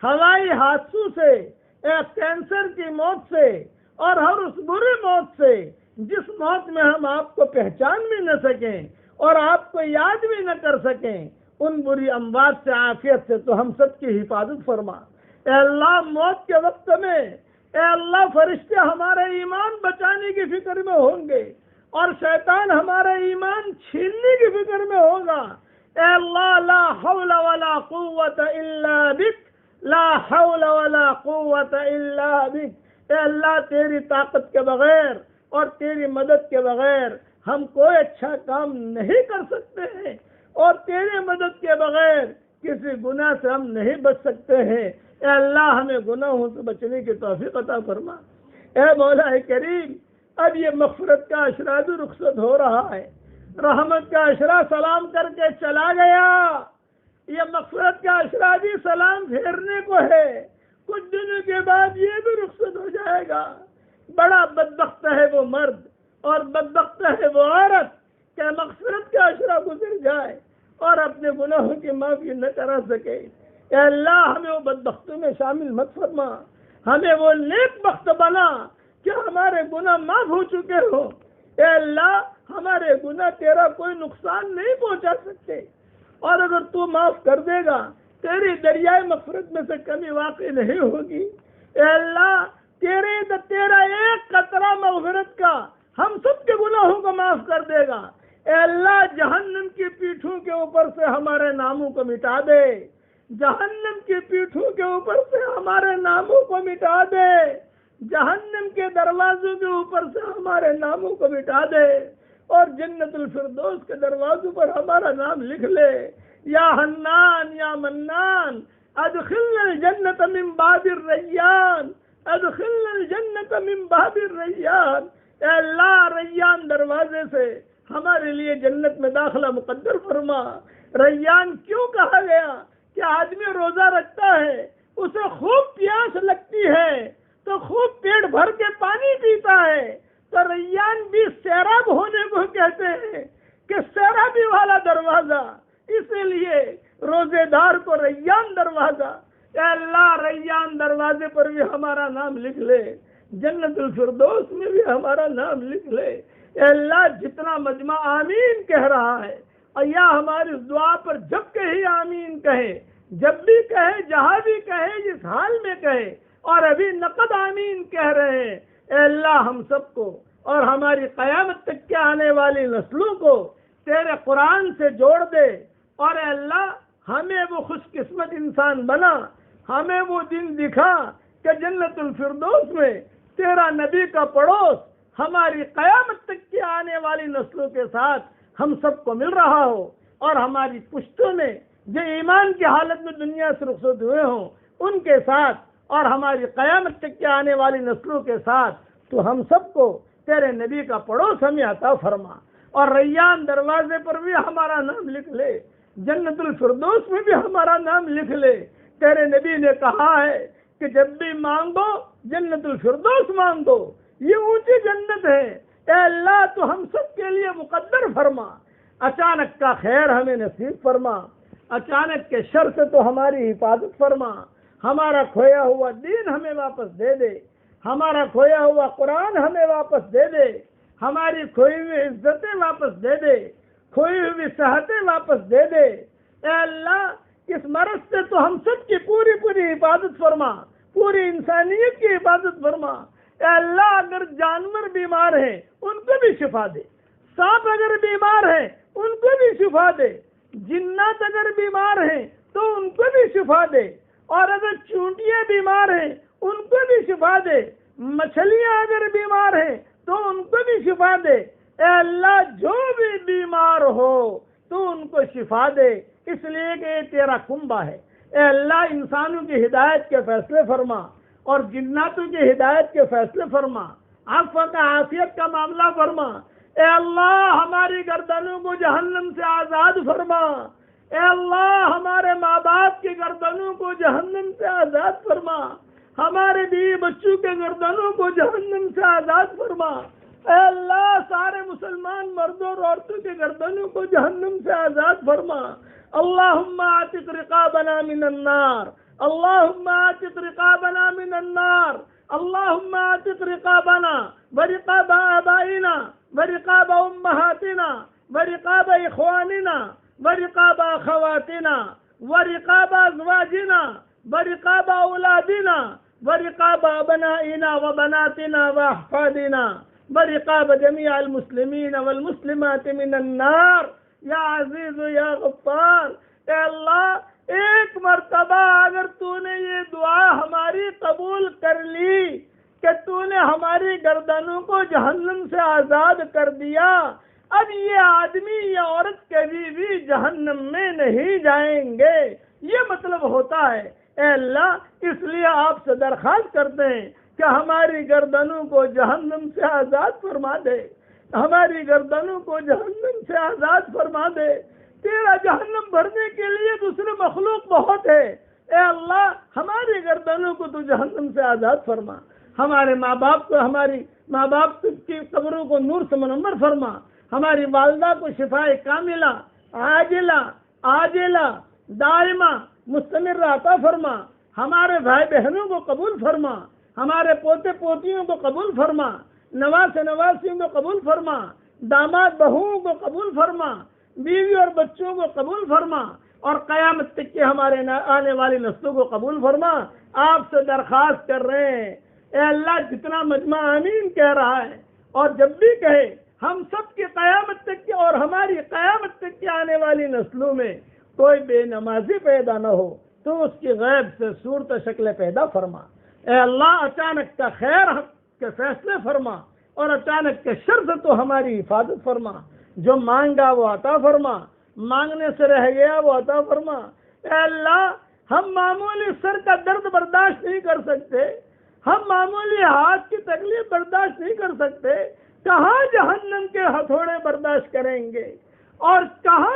ہوائی حادثوں سے، کینسر کی موت سے، اور ہر اس بری موت سے جس موت میں ہم آپ کو پہچان بھی نہ سکیں اور آپ کو یاد بھی نہ کر سکیں، ان بری اموات سے، عافیت سے تو ہم سب کی حفاظت فرما۔ اے اللہ موت کے وقت میں اے اللہ فرشتے ہمارے ایمان بچانے کی فکر میں ہوں گے اور شیطان ہمارا ایمان چھیننے کی فکر میں ہوگا۔ اے اللہ لا حول ولا قوت الا بک، لا حول ولا قوت الا بک۔ اے اللہ تیری طاقت کے بغیر اور تیری مدد کے بغیر ہم کوئی اچھا کام نہیں کر سکتے ہیں، اور تیری مدد کے بغیر کسی گناہ سے ہم نہیں بچ سکتے ہیں۔ اے اللہ ہمیں گناہوں سے بچنے کی توفیق عطا فرما۔ اے مولا کریم اب یہ مغفرت کا عشرہ بھی رخصت ہو رہا ہے، رحمت کا عشرہ سلام کر کے چلا گیا، یہ مغفرت کا عشرہ بھی سلام پھیرنے کو ہے، کچھ دنوں کے بعد یہ بھی رخصت ہو جائے گا۔ بڑا بدبخت ہے وہ مرد اور بدبخت ہے وہ عورت کہ مغفرت کا عشرہ گزر جائے اور اپنے گناہوں کی معافی نہ کرا سکے۔ اے اللہ ہمیں وہ بدبختوں میں شامل مت فرما، ہمیں وہ نیک بخت بنا کہ ہمارے گناہ معاف ہو چکے ہو۔ اے اللہ ہمارے گناہ تیرا کوئی نقصان نہیں پہنچا سکتے، اور اگر تو معاف کر دے گا تیری دریائے مغفرت میں سے کمی واقع نہیں ہوگی۔ اے اللہ تیرا ایک قطرہ مغفرت کا ہم سب کے گناہوں کو معاف کر دے گا۔ اے اللہ جہنم کی پیٹھوں کے اوپر سے ہمارے ناموں کو مٹا دے، جہنم کی پیٹھوں کے اوپر سے ہمارے ناموں کو مٹا دے، جہنم کے دروازوں کے اوپر سے ہمارے ناموں کو مٹا دے۔ اور جنت الفردوس کے دروازوں پر ہمارا نام لکھ لے۔ یا حنان یا منان ادخلنا الجنت من باب الریان، ادخلنا الجنت من باب الریان۔ اے اللہ ریان دروازے سے ہمارے لیے جنت میں داخلہ مقدر فرما۔ ریان کیوں کہا گیا؟ کہ آدمی روزہ رکھتا ہے، اسے خوب پیاس لگتی ہے تو خوب پیٹ بھر کے پانی پیتا ہے، تو ریان بھی سیراب ہونے کو کہتے ہیں کہ سیرابی والا دروازہ، اسی لیے روزے دار کو ریان دروازہ۔ اے اللہ ریان دروازے پر بھی ہمارا نام لکھ لے، جنت الفردوس میں بھی ہمارا نام لکھ لے۔ اے اللہ جتنا مجمع آمین کہہ رہا ہے، اور یا ہماری اس دعا پر جب کہیں آمین کہے، جب بھی کہے، جہاں بھی کہے، جس حال میں کہے، اور ابھی نقد آمین کہہ رہے ہیں، اے اللہ ہم سب کو اور ہماری قیامت تک کے آنے والی نسلوں کو تیرے قرآن سے جوڑ دے، اور اے اللہ ہمیں وہ خوش قسمت انسان بنا، ہمیں وہ دن دکھا کہ جنت الفردوس میں تیرا نبی کا پڑوس ہماری قیامت تک کی آنے والی نسلوں کے ساتھ ہم سب کو مل رہا ہو، اور ہماری پشتوں میں جو ایمان کی حالت میں دنیا سے رخصت ہوئے ہوں ان کے ساتھ، اور ہماری قیامت تک کی آنے والی نسلوں کے ساتھ تو ہم سب کو تیرے نبی کا پڑوس ہمیں عطا فرما۔ اور ریان دروازے پر بھی ہمارا نام لکھ لے، جنت الفردوس میں بھی ہمارا نام لکھ لے۔ تیرے نبی نے کہا ہے کہ جب بھی مانگو جنت الفردوس مانگو، یہ اونچی جنت ہے۔ اے اللہ تو ہم سب کے لیے مقدر فرما، اچانک کا خیر ہمیں نصیب فرما، اچانک کے شر سے تو ہماری حفاظت فرما، ہمارا کھویا ہوا دین ہمیں واپس دے دے، ہمارا کھویا ہوا قرآن ہمیں واپس دے دے، ہماری کھوئی ہوئی عزتیں واپس دے دے، کھوئی ہوئی صحتیں واپس دے دے۔ اے اللہ اس مرض سے تو ہم سب کی پوری حفاظت فرما، پوری انسانیت کی حفاظت فرما۔ اے اللہ اگر جانور بیمار ہیں ان کو بھی شفا دے، سانپ اگر بیمار ہیں ان کو بھی شفا دے، جنات اگر بیمار ہیں تو ان کو بھی شفا دے، اور اگر چونٹیاں بیمار ہیں ان کو بھی شفا دے، مچھلیاں اگر بیمار ہیں تو ان کو بھی شفا دے۔ اے اللہ جو بھی بیمار ہو تو ان کو شفا دے، اس لیے کہ یہ تیرا کنبہ ہے۔ اے اللہ انسانوں کی ہدایت کے فیصلے فرما، اور جناتوں کی ہدایت کے فیصلے فرما، عفو کا عافیت کا معاملہ فرما۔ اے اللہ ہماری گردنوں کو جہنم سے آزاد فرما، اے اللہ ہمارے ماں باپ کی گردنوں کو جہنم سے آزاد فرما، ہمارے بیوی بچوں کے گردنوں کو جہنم سے آزاد فرما۔ اے اللہ سارے مسلمان مردوں اور عورتوں کے گردنوں کو جہنم سے آزاد فرما۔ اللہم اعتق رقابنا من النار، اللہم اعتق رقابنا من النار، اللہم اعتق رقابنا ورقاب آبائنا ورقاب امہاتنا ورقاب اخواننا ورقاب اخواتنا ورقاب ازواجنا ورقاب اولادنا ورقاب ابنائنا وبناتنا واحفادنا ورقاب جميع المسلمین والمسلمات من النار یا عزیز یا غفار۔ اے اللہ ایک مرتبہ اگر تو نے یہ دعا ہماری قبول کر لی کہ تو نے ہماری گردنوں کو جہنم سے آزاد کر دیا، اب یہ آدمی یا عورت کبھی بھی جہنم میں نہیں جائیں گے، یہ مطلب ہوتا ہے۔ اے اللہ اس لیے آپ سے درخواست کرتے ہیں کہ ہماری گردنوں کو جہنم سے آزاد فرما دے، ہماری گردنوں کو جہنم سے آزاد فرما دے۔ تیرا جہنم بھرنے کے لیے دوسرے مخلوق بہت ہے، اے اللہ ہماری گردنوں کو تو جہنم سے آزاد فرما، ہمارے ماں باپ کو، ہماری ماں باپ کی قبروں کو نور سے منور فرما، ہماری والدہ کو شفائے کاملہ عاجلہ دائمہ مستمر عطا فرما، ہمارے بھائی بہنوں کو قبول فرما، ہمارے پوتے پوتیوں کو قبول فرما، نواز نواسیوں کو قبول فرما، داماد بہوؤں کو قبول فرما، بیوی اور بچوں کو قبول فرما، اور قیامت تک کے ہمارے آنے والی نسلوں کو قبول فرما۔ آپ سے درخواست کر رہے ہیں اے اللہ جتنا مجمع آمین کہہ رہا ہے اور جب بھی کہے، ہم سب کی قیامت تک کی اور ہماری قیامت تک کی آنے والی نسلوں میں کوئی بے نمازی پیدا نہ ہو تو اس کی غیب سے صورت شکل پیدا فرما۔ اے اللہ اچانک کا خیر کے فیصلے فرما، اور اچانک کے شر سے تو ہماری حفاظت فرما، جو مانگا وہ عطا فرما، مانگنے سے رہ گیا وہ عطا فرما۔ اے اللہ، ہم معمولی سر کا درد برداشت نہیں کر سکتے، ہم معمولی ہاتھ کی تکلیف برداشت نہیں کر سکتے، کہاں جہنم کے ہتھوڑے برداشت کریں گے اور کہاں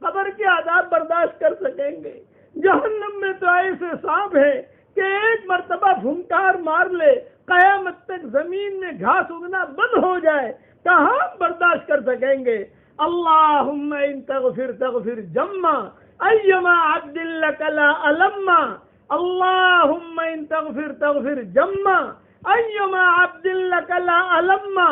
قبر کے عذاب برداشت کر سکیں گے؟ جہنم میں تو ایسے سانپ ہے کہ ایک مرتبہ پھنکار مار لے قیامت تک زمین میں گھاس اگنا بند ہو جائے، کہاں برداشت کر سکیں گے؟ اللہم ان تغفر تغفر جما ایما عبد لک لا علما، اللہم ان تغفر تغفر جما ایما عبد لک لا علما۔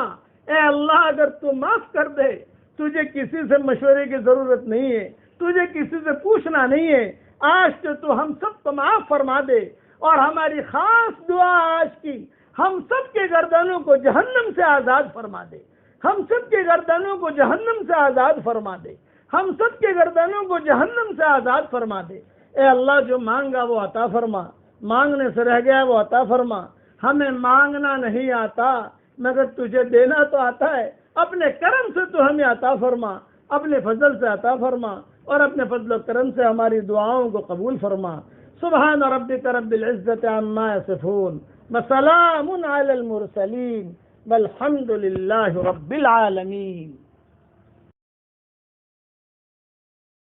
اے اللہ، اگر تو معاف کر دے، تجھے کسی سے مشورے کی ضرورت نہیں ہے، تجھے کسی سے پوچھنا نہیں ہے، آج تو ہم سب کو معاف فرما دے۔ اور ہماری خاص دعا آج کی، ہم سب کے گردنوں کو جہنم سے آزاد فرما دے، ہم سب کے گردنوں کو جہنم سے آزاد فرما دے، ہم سب کے گردنوں کو جہنم سے آزاد فرما دے۔ اے اللہ، جو مانگا وہ عطا فرما، مانگنے سے رہ گیا وہ عطا فرما۔ ہمیں مانگنا نہیں آتا مگر تجھے دینا تو آتا ہے، اپنے کرم سے تو ہمیں عطا فرما، اپنے فضل سے عطا فرما، اور اپنے فضل و کرم سے ہماری دعاؤں کو قبول فرما۔ سبحان ربک رب العزت عما یصفون وسلام علی المرسلین والحمد للہ رب العالمین۔